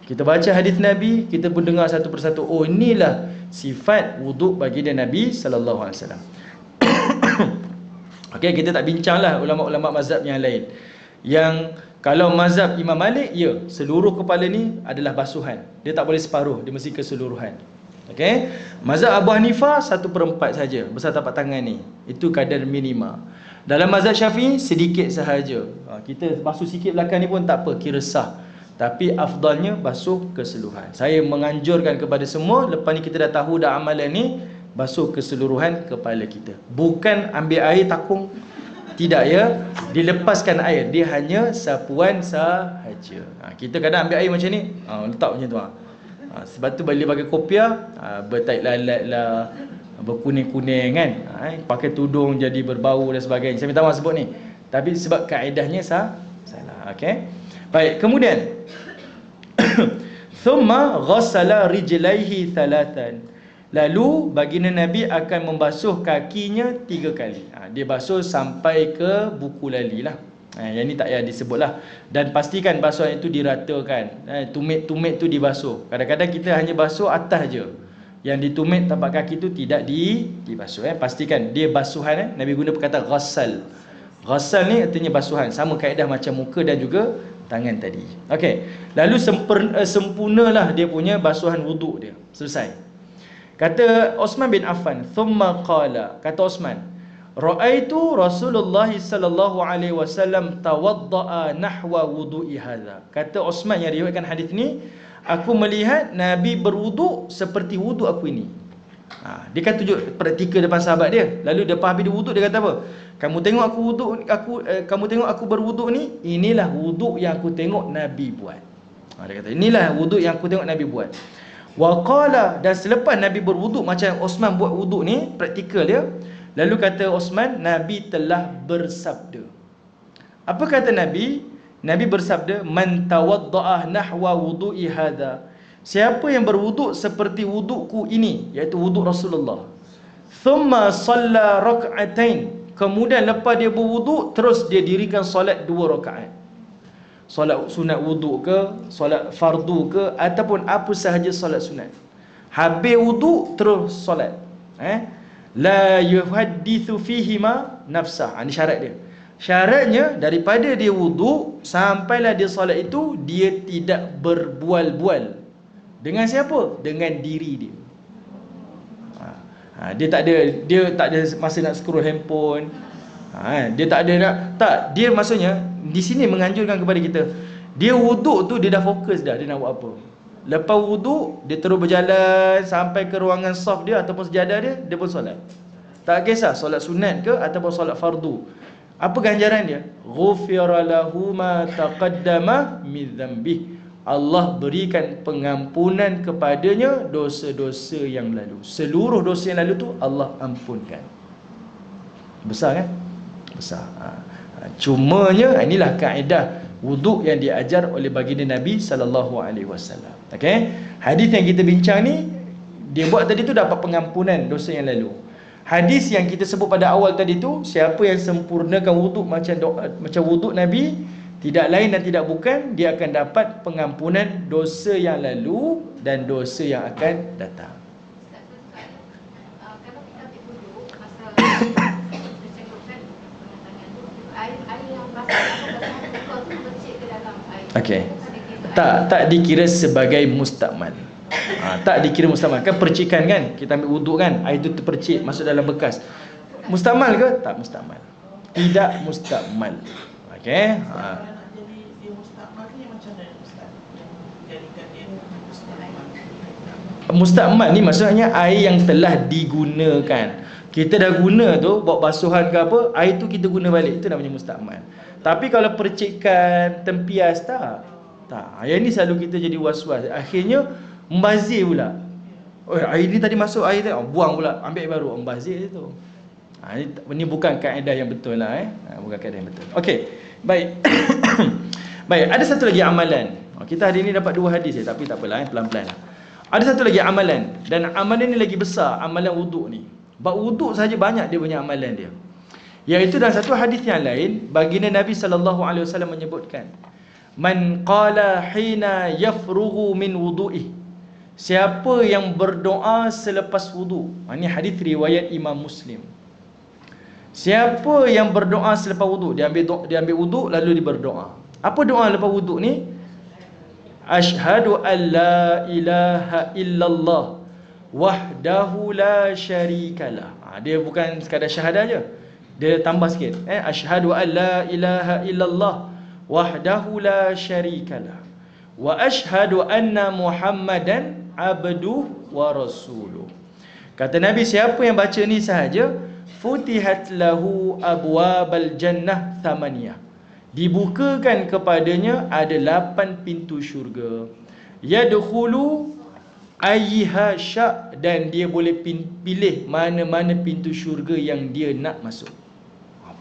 Kita baca hadis Nabi, kita pun dengar satu persatu. Oh, inilah sifat wuduk baginda Nabi sallallahu alaihi wasallam. Okey, kita tak bincanglah ulama-ulama mazhab yang lain. Yang kalau mazhab Imam Malik, ya, seluruh kepala ni adalah basuhan. Dia tak boleh separuh, dia mesti keseluruhan. Okey. Mazhab Abu Hanifah 1/4 saja besar tapak tangan ni. Itu kadar minima. Dalam mazhab Syafi'i sedikit sahaja. Kita basuh sikit belakang ni pun tak apa, kira sah. Tapi afdalnya basuh keseluruhan. Saya menganjurkan kepada semua, lepas ni kita dah tahu dah amalan ni, basuh keseluruhan kepala kita. Bukan ambil air takung. Tidak ya, dilepaskan air. Dia hanya sapuan sahaja. Kita kadang ambil air macam ni, letak macam tu. Sebab tu bila pakai kopiah, bertaik lalat lah, berkuning-kuning kan. Pakai tudung jadi berbau dan sebagainya. Saya minta maaf sebut ni. Tapi sebab kaedahnya salah. Okey. Baik, kemudian thumma ghassala rijlaihi thalathan. Lalu baginda Nabi akan membasuh kakinya 3 kali. Dia basuh sampai ke buku lali lah. Yang ni tak payah disebut lah. Dan pastikan basuhan itu diratakan. Tumit-tumit tu dibasuh. Kadang-kadang kita hanya basuh atas je. Yang ditumit tapak kaki tu tidak dibasuh. Pastikan dia basuhan. Nabi guna perkataan ghassal. Ghassal ni artinya basuhan. Sama kaedah macam muka dan juga tangan tadi. Okey. Lalu sempurnalah dia punya basuhan wuduk dia. Selesai. Kata Uthman bin Affan, thumma qala, kata Uthman, Ra'aitu Rasulullah sallallahu alaihi wasallam tawaddaa nahwa wudu'i hadza. Kata Osman yang riwayatkan hadis ni, aku melihat Nabi berwuduk seperti wuduk aku ini. Dia kan tunjuk praktikal depan sahabat dia. Lalu lepas habis dia wuduk, dia kata apa? Kamu tengok aku wuduk, kamu tengok aku berwuduk ni, inilah wuduk yang aku tengok Nabi buat. Dia kata inilah wuduk yang aku tengok Nabi buat. Wa qala, dan selepas Nabi berwuduk macam Osman buat wuduk ni, praktikal dia. Lalu kata Osman, Nabi telah bersabda. Apa kata Nabi? Nabi bersabda, man tawadda'ah nahwa wudu'i hadza. Siapa yang berwuduk seperti wudukku ini, iaitu wuduk Rasulullah. Thumma shalla rak'atain. Kemudian lepas dia berwuduk, terus dia dirikan solat 2 rakaat. Solat sunat wuduk ke, solat fardu ke, ataupun apa sahaja solat sunat. Habis wuduk terus solat. La yuhaddithu fihima nafsah. Ini syarat dia. Syaratnya daripada dia wuduk sampailah dia solat itu, dia tidak berbual-bual. Dengan siapa? Dengan diri dia. Dia tak ada masa nak scroll handphone. Dia tak ada nak, tak, dia maksudnya di sini menganjurkan kepada kita, dia wuduk tu dia dah fokus dah, dia nak buat apa. Lepas wuduk, dia terus berjalan sampai ke ruangan saf dia ataupun sejadah dia, dia pun solat. Tak kisah solat sunat ke ataupun solat fardu. Apa ganjaran dia? Ghufira lahu ma taqaddama min dhanbih. Allah berikan pengampunan kepadanya dosa-dosa yang lalu. Seluruh dosa yang lalu tu Allah ampunkan. Besar kan? Besar. Cumanya inilah kaedah wuduk yang diajar oleh baginda Nabi sallallahu alaihi wasallam. Okey? Hadis yang kita bincang ni, dia buat tadi tu dapat pengampunan dosa yang lalu. Hadis yang kita sebut pada awal tadi tu, siapa yang sempurnakan wuduk macam wuduk Nabi, tidak lain dan tidak bukan, dia akan dapat pengampunan dosa yang lalu dan dosa yang akan datang. Kalau kita ambil wuduk, masa tercekupkan tangan tu, air yang basah muka tu bercik ke dalam air. Okey. Tak dikira sebagai mustakmal. Tak dikira mustakmal. Kan percikan kan? Kita ambil wuduk kan, air tu terpercik masuk dalam bekas. Mustakmal ke? Tak mustakmal. Tidak mustakmal. Okey. Mustakmal ni maksudnya air yang telah digunakan. Kita dah guna tu, buat basuhan ke apa, air tu kita guna balik, itu namanya mustakmal. Tapi kalau percikan, tempias, tak. Yang ni selalu kita jadi was-was. Akhirnya membazir pula. Air ni tadi masuk air tu, buang pula, ambil baru, membazir je tu. Ini bukan kaedah yang betul lah. Bukan kaedah yang betul. Okey, baik. Baik, ada satu lagi amalan. Kita hari ni dapat 2 hadis je, tapi tak apalah, pelan-pelan lah. Ada satu lagi amalan, dan amalan ni lagi besar, amalan wuduk ni. Bab wuduk saja banyak dia punya amalan dia. Iaitu dalam satu hadis yang lain, baginda Nabi sallallahu alaihi wasallam menyebutkan, man qala hina yafrughu min wudu'ih. Siapa yang berdoa selepas wuduk. Ini hadis riwayat Imam Muslim. Siapa yang berdoa selepas wuduk, dia ambil wuduk lalu dia berdoa. Apa doa lepas wuduk ni? Asyhadu an la ilaha illallah wahdahu la syarikalah. Dia bukan sekadar syahadah je, dia tambah sikit. Asyhadu an la ilaha illallah wahdahu la syarikalah wa asyhadu anna Muhammadan abduhu wa rasuluh. Kata Nabi, siapa yang baca ni sahaja, futihat lahu abwabal jannah thamaniyah. Dibukakan kepadanya ada 8 pintu syurga. Yadkhulu ayyiha sya', dan dia boleh pilih mana-mana pintu syurga yang dia nak masuk.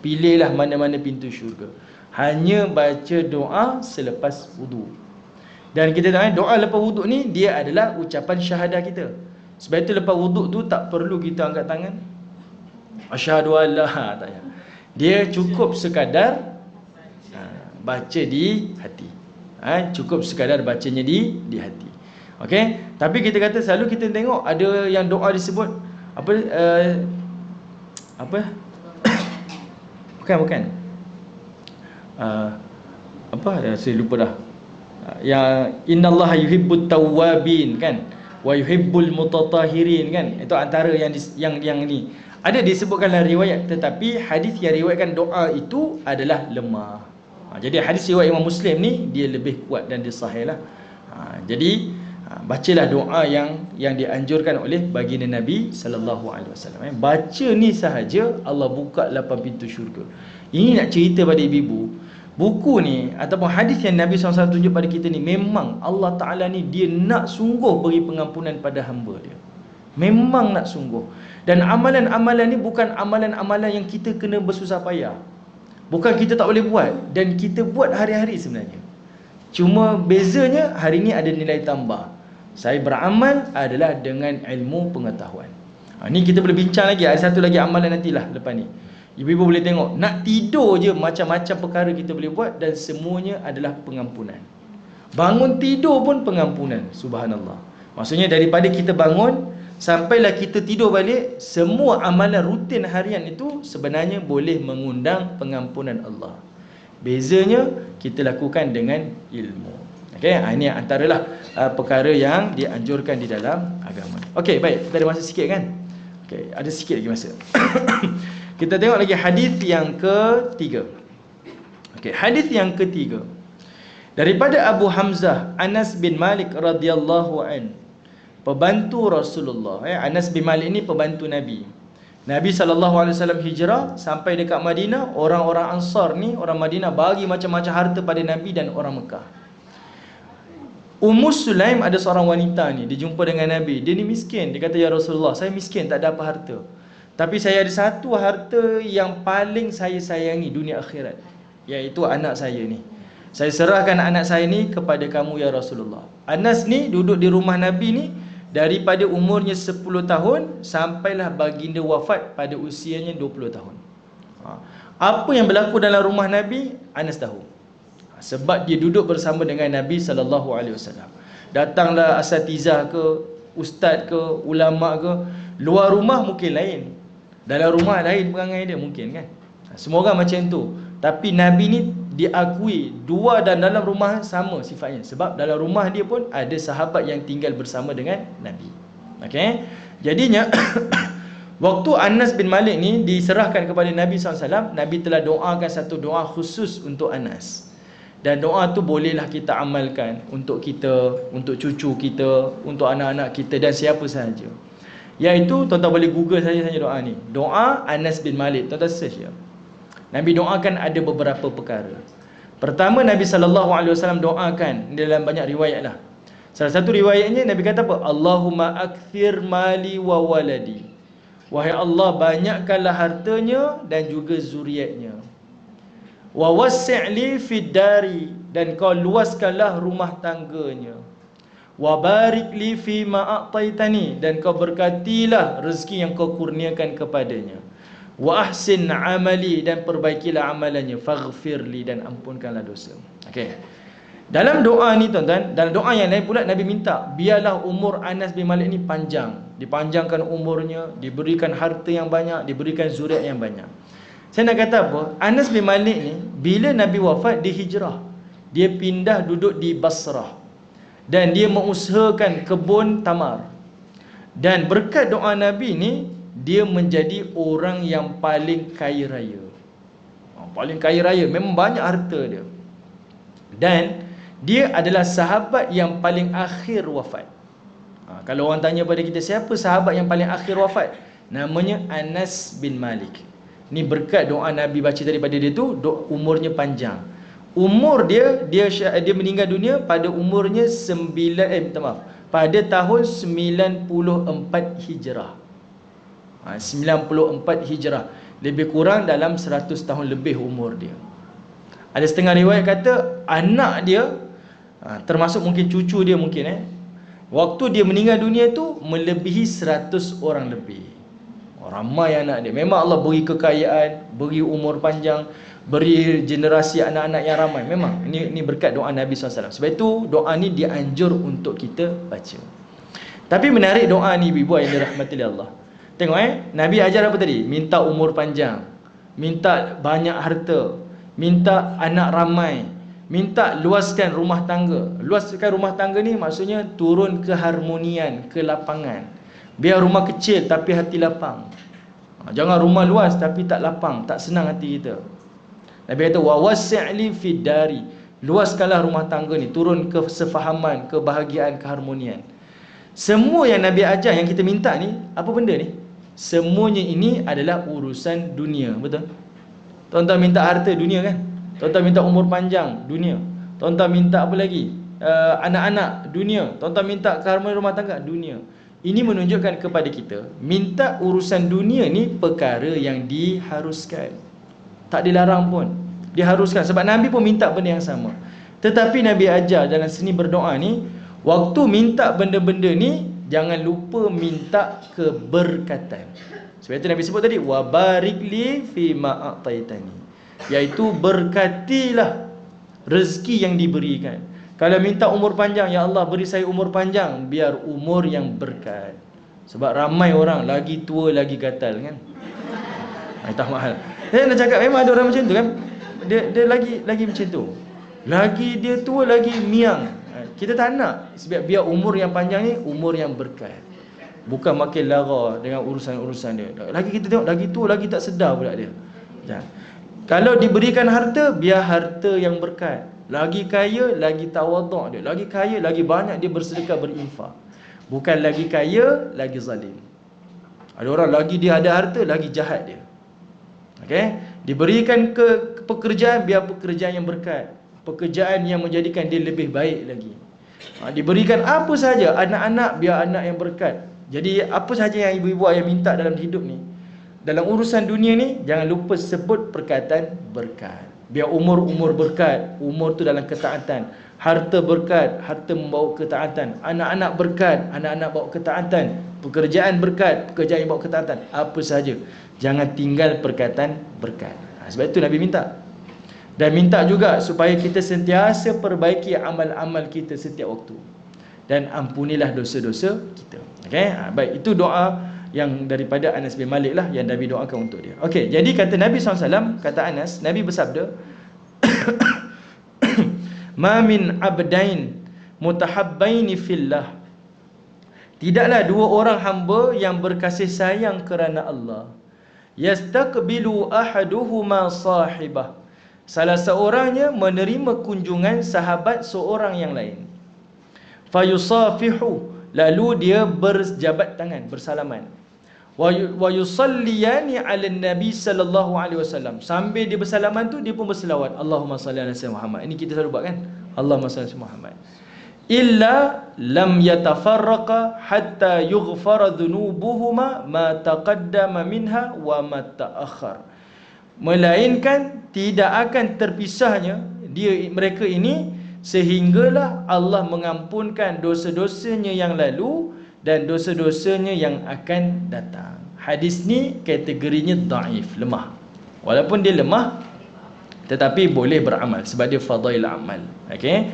Pilihlah mana-mana pintu syurga. Hanya baca doa selepas wuduk. Dan kita tahu doa lepas wuduk ni dia adalah ucapan syahadah kita. Sebab itu lepas wuduk tu tak perlu kita angkat tangan. Asyhadu an la, tak payah. Dia cukup sekadar baca di hati. Cukup sekadar bacanya di hati. Okey? Tapi kita kata selalu kita tengok ada yang doa disebut apa bukan saya lupa dah. Yang innallaha yuhibbut tawwabin kan, wa yuhibbul mutatahhirin kan. Itu antara yang ni. Ada disebutkan dalam riwayat, tetapi hadis yang riwayatkan doa itu adalah lemah. Jadi hadis riwayat Imam Muslim ni dia lebih kuat dan dia sahih lah. Jadi bacalah doa yang dianjurkan oleh baginda Nabi sallallahu alaihi wasallam. Baca ni sahaja Allah buka 8 pintu syurga. Ini nak cerita pada ibu-ibu, buku ni ataupun hadis yang Nabi SAW tunjuk pada kita ni, memang Allah Ta'ala ni dia nak sungguh beri pengampunan pada hamba dia. Memang nak sungguh. Dan amalan-amalan ni bukan amalan-amalan yang kita kena bersusah payah. Bukan kita tak boleh buat, dan kita buat hari-hari sebenarnya. Cuma bezanya hari ni ada nilai tambah. Saya beramal adalah dengan ilmu pengetahuan. Ni kita boleh bincang lagi. Ada satu lagi amalan nantilah lepas ni. Ibu-ibu boleh tengok, nak tidur je macam-macam perkara kita boleh buat, dan semuanya adalah pengampunan. Bangun tidur pun pengampunan. Subhanallah. Maksudnya daripada kita bangun sampailah kita tidur balik, semua amalan rutin harian itu sebenarnya boleh mengundang pengampunan Allah. Bezanya kita lakukan dengan ilmu. Okey, ini antaralah perkara yang dianjurkan di dalam agama. Okey, baik, kita ada masa sikit kan? Okey, ada sikit lagi masa. Kita tengok lagi hadis yang ketiga. Okey, hadis yang ketiga daripada Abu Hamzah Anas bin Malik radhiyallahu an, pembantu Rasulullah. Anas bin Malik ni pembantu Nabi. Nabi SAW hijrah sampai dekat Madinah. Orang-orang Ansar ni, orang Madinah, bagi macam-macam harta pada Nabi dan orang Mekah. Ummu Sulaim ada seorang wanita ni, dia jumpa dengan Nabi. Dia ni miskin. Dia kata, ya Rasulullah, saya miskin, tak ada apa harta. Tapi saya ada satu harta yang paling saya sayangi dunia akhirat, iaitu anak saya ni. Saya serahkan anak saya ni kepada kamu ya Rasulullah. Anas ni duduk di rumah Nabi ni daripada umurnya 10 tahun sampailah baginda wafat pada usianya 20 tahun. Apa yang berlaku dalam rumah Nabi, Anas tahu. Sebab dia duduk bersama dengan Nabi SAW. Datanglah asatizah ke, ustaz ke, ulama ke. Luar rumah mungkin lain, dalam rumah lain perangai dia mungkin kan. Semua orang macam tu. Tapi Nabi ni diakui dua dan dalam rumah sama sifatnya. Sebab dalam rumah dia pun ada sahabat yang tinggal bersama dengan Nabi. Okey. Jadinya waktu Anas bin Malik ni diserahkan kepada Nabi SAW, Nabi telah doakan satu doa khusus untuk Anas. Dan doa tu bolehlah kita amalkan untuk kita, untuk cucu kita, untuk anak-anak kita dan siapa sahaja. Iaitu tuan-tuan boleh google saja doa ni. Doa Anas bin Malik. Tuan-tuan search ya. Nabi doakan ada beberapa perkara. Pertama, Nabi SAW doakan dalam banyak riwayat lah. Salah satu riwayatnya Nabi kata apa? Allahumma akthir mali wa waladi. Wahai Allah, banyakkanlah hartanya dan juga zuriatnya. Wa wasi' fid dari, dan kau luaskanlah rumah tangganya. Wa barik li fi ma a'taitani, dan kau berkatilah rezeki yang kau kurniakan kepadanya. Wa ahsin amali, dan perbaikilah amalannya. Faghfirli, dan ampunkanlah dosa. Okey. Dalam doa ni tuan-tuan, dalam doa yang lain pula Nabi minta biarlah umur Anas bin Malik ni panjang, dipanjangkan umurnya, diberikan harta yang banyak, diberikan zuriat yang banyak. Saya nak kata apa? Anas bin Malik ni bila Nabi wafat dia hijrah. Dia pindah duduk di Basrah dan dia mengusahakan kebun tamar. Dan berkat doa Nabi ni dia menjadi orang yang paling kaya raya. Paling kaya raya, memang banyak harta dia. Dan dia adalah sahabat yang paling akhir wafat. Kalau orang tanya pada kita, siapa sahabat yang paling akhir wafat? Namanya Anas bin Malik. Ni berkat doa Nabi baca daripada dia tu, umurnya panjang. Umur dia meninggal dunia pada umurnya pada tahun 94 Hijrah. 94 Hijrah. Lebih kurang dalam 100 tahun lebih umur dia. Ada setengah riwayat kata anak dia, termasuk mungkin cucu dia mungkin waktu dia meninggal dunia tu melebihi 100 orang lebih. Ramai anak dia. Memang Allah beri kekayaan, beri umur panjang, beri generasi anak-anak yang ramai. Memang ini berkat doa Nabi SAW. Sebab itu doa ni dianjur untuk kita baca. Tapi menarik doa ni ibu-ibu yang dirahmati Allah. Tengok Nabi ajar apa tadi? Minta umur panjang, minta banyak harta, minta anak ramai, minta luaskan rumah tangga. Luaskan rumah tangga ni maksudnya turun keharmonian, kelapangan. Biar rumah kecil tapi hati lapang. Jangan rumah luas tapi tak lapang, tak senang hati kita. Nabi kata wa wasi'li fid dari, luaskanlah rumah tangga ni, turun kesefahaman, kebahagiaan, keharmonian. Semua yang Nabi ajar, yang kita minta ni, apa benda ni? Semuanya ini adalah urusan dunia, betul? Tuan-tuan minta harta, dunia kan? Tuan-tuan minta umur panjang, dunia. Tuan-tuan minta apa lagi? Anak-anak, dunia. Tuan-tuan minta keharmonian rumah tangga, dunia. Ini menunjukkan kepada kita, minta urusan dunia ni perkara yang diharuskan, tak dilarang pun, diharuskan. Sebab Nabi pun minta benda yang sama. Tetapi Nabi ajar dalam seni berdoa ni, waktu minta benda-benda ni, jangan lupa minta keberkatan. Sebab itu Nabi sebut tadi, wa barikli fi ma a'taitani, iaitu berkatilah rezeki yang diberikan. Kalau minta umur panjang, ya Allah beri saya umur panjang, biar umur yang berkat. Sebab ramai orang lagi tua lagi gatal kan. Tak mahal. Saya nak cakap memang ada orang macam tu kan. Dia lagi macam tu. Lagi dia tua lagi miang. Kita tak nak. Sebab biar umur yang panjang ni umur yang berkat. Bukan makin lara dengan urusan-urusan dia. Lagi kita tengok lagi tua lagi tak sedar pula dia. Kalau diberikan harta, biar harta yang berkat. Lagi kaya, lagi tawaduk dia. Lagi kaya, lagi banyak dia bersedekah, berinfak. Bukan lagi kaya, lagi zalim. Ada orang lagi dia ada harta, lagi jahat dia. Okay? Diberikan ke pekerjaan, biar pekerjaan yang berkat, pekerjaan yang menjadikan dia lebih baik lagi. Diberikan apa saja, anak-anak, biar anak yang berkat. Jadi apa saja yang ibu-ibu ayah minta dalam hidup ni, dalam urusan dunia ni, jangan lupa sebut perkataan berkat. Biar umur berkat, umur tu dalam ketaatan. Harta berkat, harta membawa ketaatan. Anak-anak berkat, anak-anak bawa ketaatan. Pekerjaan berkat, pekerjaan yang bawa ketaatan. Apa saja, jangan tinggal perkataan berkat. Sebab itu Nabi minta. Dan minta juga supaya kita sentiasa perbaiki amal-amal kita setiap waktu. Dan ampunilah dosa-dosa kita. Okay? Baik, itu doa yang daripada Anas bin Malik lah, yang Nabi doakan untuk dia. Okey, jadi kata Nabi SAW, kata Anas, Nabi bersabda, ma min abdain mutahabbaini fillah, tidaklah dua orang hamba yang berkasih sayang kerana Allah, yastaqbilu ahaduhuma sahibah, salah seorangnya menerima kunjungan sahabat seorang yang lain, fayusafihu, lalu dia berjabat tangan, bersalaman, wa yusalliyani 'ala nabi sallallahu alaihi wasallam, sambil dia bersalaman tu dia pun berselawat, Allahumma salli ala sayyidina Muhammad. Ini kita selalu buat kan, Allahumma salli ala Muhammad. Illa lam yatafarraqa hatta yughfara dhunubuhuma ma taqaddama minha wa ma ta'akhkhar, melainkan tidak akan terpisahnya mereka ini sehinggalah Allah mengampunkan dosa-dosanya yang lalu dan dosa-dosanya yang akan datang. Hadis ni kategorinya dhaif, lemah. Walaupun dia lemah, tetapi boleh beramal sebab dia fadail amal. Okey.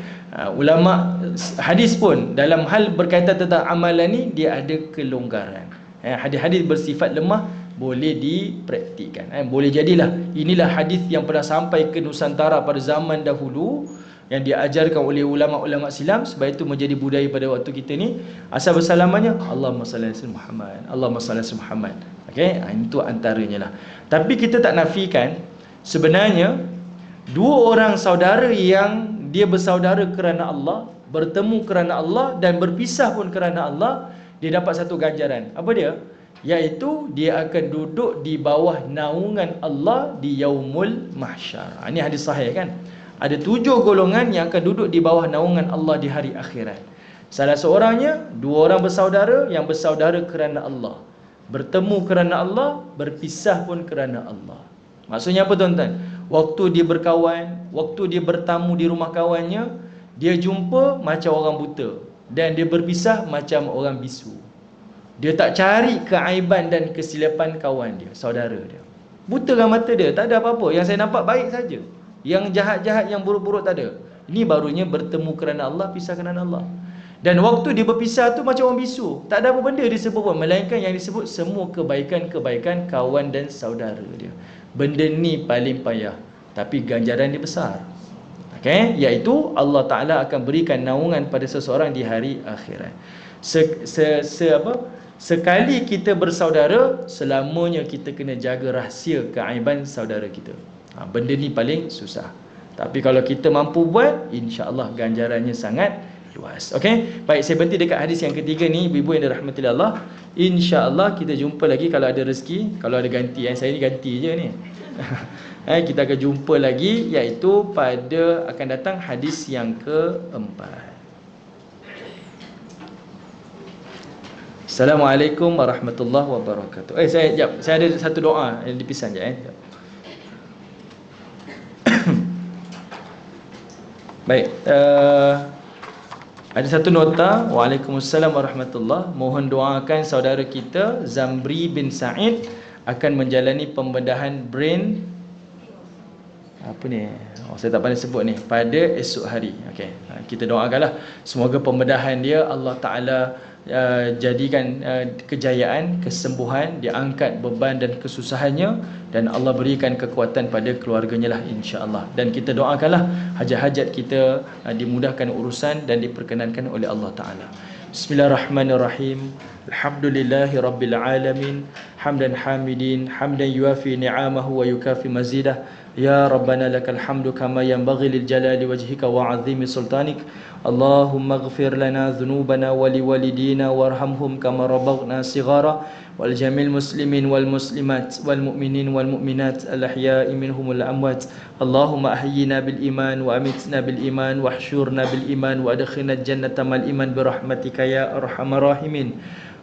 Ulama hadis pun dalam hal berkaitan tentang amalan ni dia ada kelonggaran. Hadis-hadis bersifat lemah boleh dipraktikkan. Boleh jadilah inilah hadis yang pernah sampai ke Nusantara pada zaman dahulu, yang diajarkan oleh ulama-ulama silam, sebab itu menjadi budaya pada waktu kita ni. Asal bersalamannya Allahumma salli ala Muhammad, Allahumma salli ala Muhammad. Okey, itu antaranya lah. Tapi kita tak nafikan sebenarnya dua orang saudara yang dia bersaudara kerana Allah, bertemu kerana Allah dan berpisah pun kerana Allah, dia dapat satu ganjaran. Apa dia? Iaitu dia akan duduk di bawah naungan Allah di yaumul mahsyar. Ini hadis sahih kan? Ada 7 golongan yang akan duduk di bawah naungan Allah di hari akhirat. Salah seorangnya, dua orang bersaudara yang bersaudara kerana Allah, bertemu kerana Allah, berpisah pun kerana Allah. Maksudnya apa tuan-tuan? Waktu dia berkawan, waktu dia bertamu di rumah kawannya, dia jumpa macam orang buta, dan dia berpisah macam orang bisu. Dia tak cari keaiban dan kesilapan kawan dia, saudara dia. Buta kan mata dia, tak ada apa-apa. Yang saya nampak baik saja. Yang jahat-jahat, yang buruk-buruk tak ada. Ini barunya bertemu kerana Allah, pisah kerana Allah. Dan waktu dia berpisah tu macam orang bisu, tak ada apa benda disebut pun, melainkan yang disebut semua kebaikan-kebaikan kawan dan saudara dia. Benda ni paling payah, tapi ganjaran dia besar. Okey, iaitu Allah Ta'ala akan berikan naungan pada seseorang di hari akhirat. Sekali kita bersaudara, selamanya kita kena jaga rahsia keaiban saudara kita. Benda ni paling susah. Tapi kalau kita mampu buat, insya-Allah ganjarannya sangat luas. Okey, baik, saya berhenti dekat hadis yang ketiga ni, ibu-ibu yang dirahmati Allah. Insya-Allah kita jumpa lagi kalau ada rezeki, kalau ada ganti. Saya ni ganti je ni. Kita akan jumpa lagi, iaitu pada akan datang hadis yang keempat. Assalamualaikum warahmatullahi wabarakatuh. Saya ada satu doa yang dipisah sekejap. Baik, ada satu nota. Waalaikumsalam warahmatullahi. Mohon doakan saudara kita Zamri bin Said akan menjalani pembedahan brain, apa ni, saya tak pandai sebut ni, pada esok hari. Okey, kita doakanlah semoga pembedahan dia Allah Ta'ala jadikan kejayaan, kesembuhan, dia angkat beban dan kesusahannya, dan Allah berikan kekuatan pada keluarganya lah, insya-Allah. Dan kita doakanlah hajat-hajat kita dimudahkan urusan dan diperkenankan oleh Allah Ta'ala. Bismillahirrahmanirrahim. Alhamdulillahi rabbil alamin. Hamdan hamidin, hamdan yuafi ni'amahu wa yukafi mazidah. Ya Rabbana lakal hamdu kama yanbaghi lil jalali wajhika wa 'azimi sultanik. Allahumma ighfir lana dhunubana wa liwalidina warhamhum kama rabbawna sighara, wal jamil muslimin wal muslimat wal mu'minin wal mu'minat al ahya'i minhum wal amwat. Allahumma ahyina bil iman wa amitna bil iman wahsyurna bil iman wa adkhilna jannata mal iman bi rahmatika ya arhamar rahimin.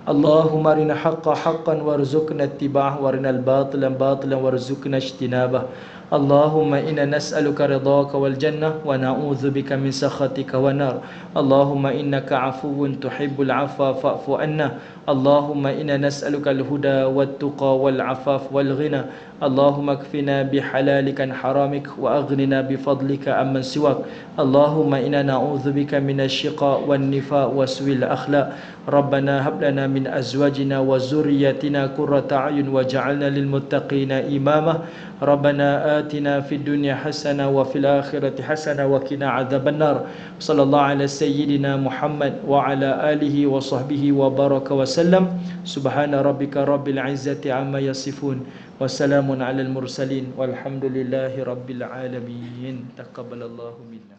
Allahumma arina haqqa haqqan warzuqna ittiba'ah wa arinal batilan batilan warzuqna ijtinabah. Allahumma inna nas'aluka ridhaka wal jannah wa na'udzu bika min sakhatika wan nar. Allahumma innaka 'afuwun tuhibbul 'afwa fa'fu 'anna. Allahumma inna nas'aluka al-huda wat tuqa wal 'afaf wal ghina. Allahumma kfina bihalalika an haramik wa aghnina bifadlika amman siwak. Allahumma inna na'udzu bika minasy syiqa wan nifa wa su'il akhlaq. Rabbana hab lana min azwajina wa zurriyyatina qurrata a'yun waj'alna lil muttaqina imama. Rabbana atina fid dunya hasanah wa fil akhirati hasanah wa qina adzaban nar. Sallallahu ala sayyidina Muhammad wa ala alihi wa sahbihi wa baraka wa sallam. Subhana rabbika rabbil izzati amma yasifun. Wassalamun alal mursalin walhamdulillahi rabbil alamin. Taqabbalallahu minna.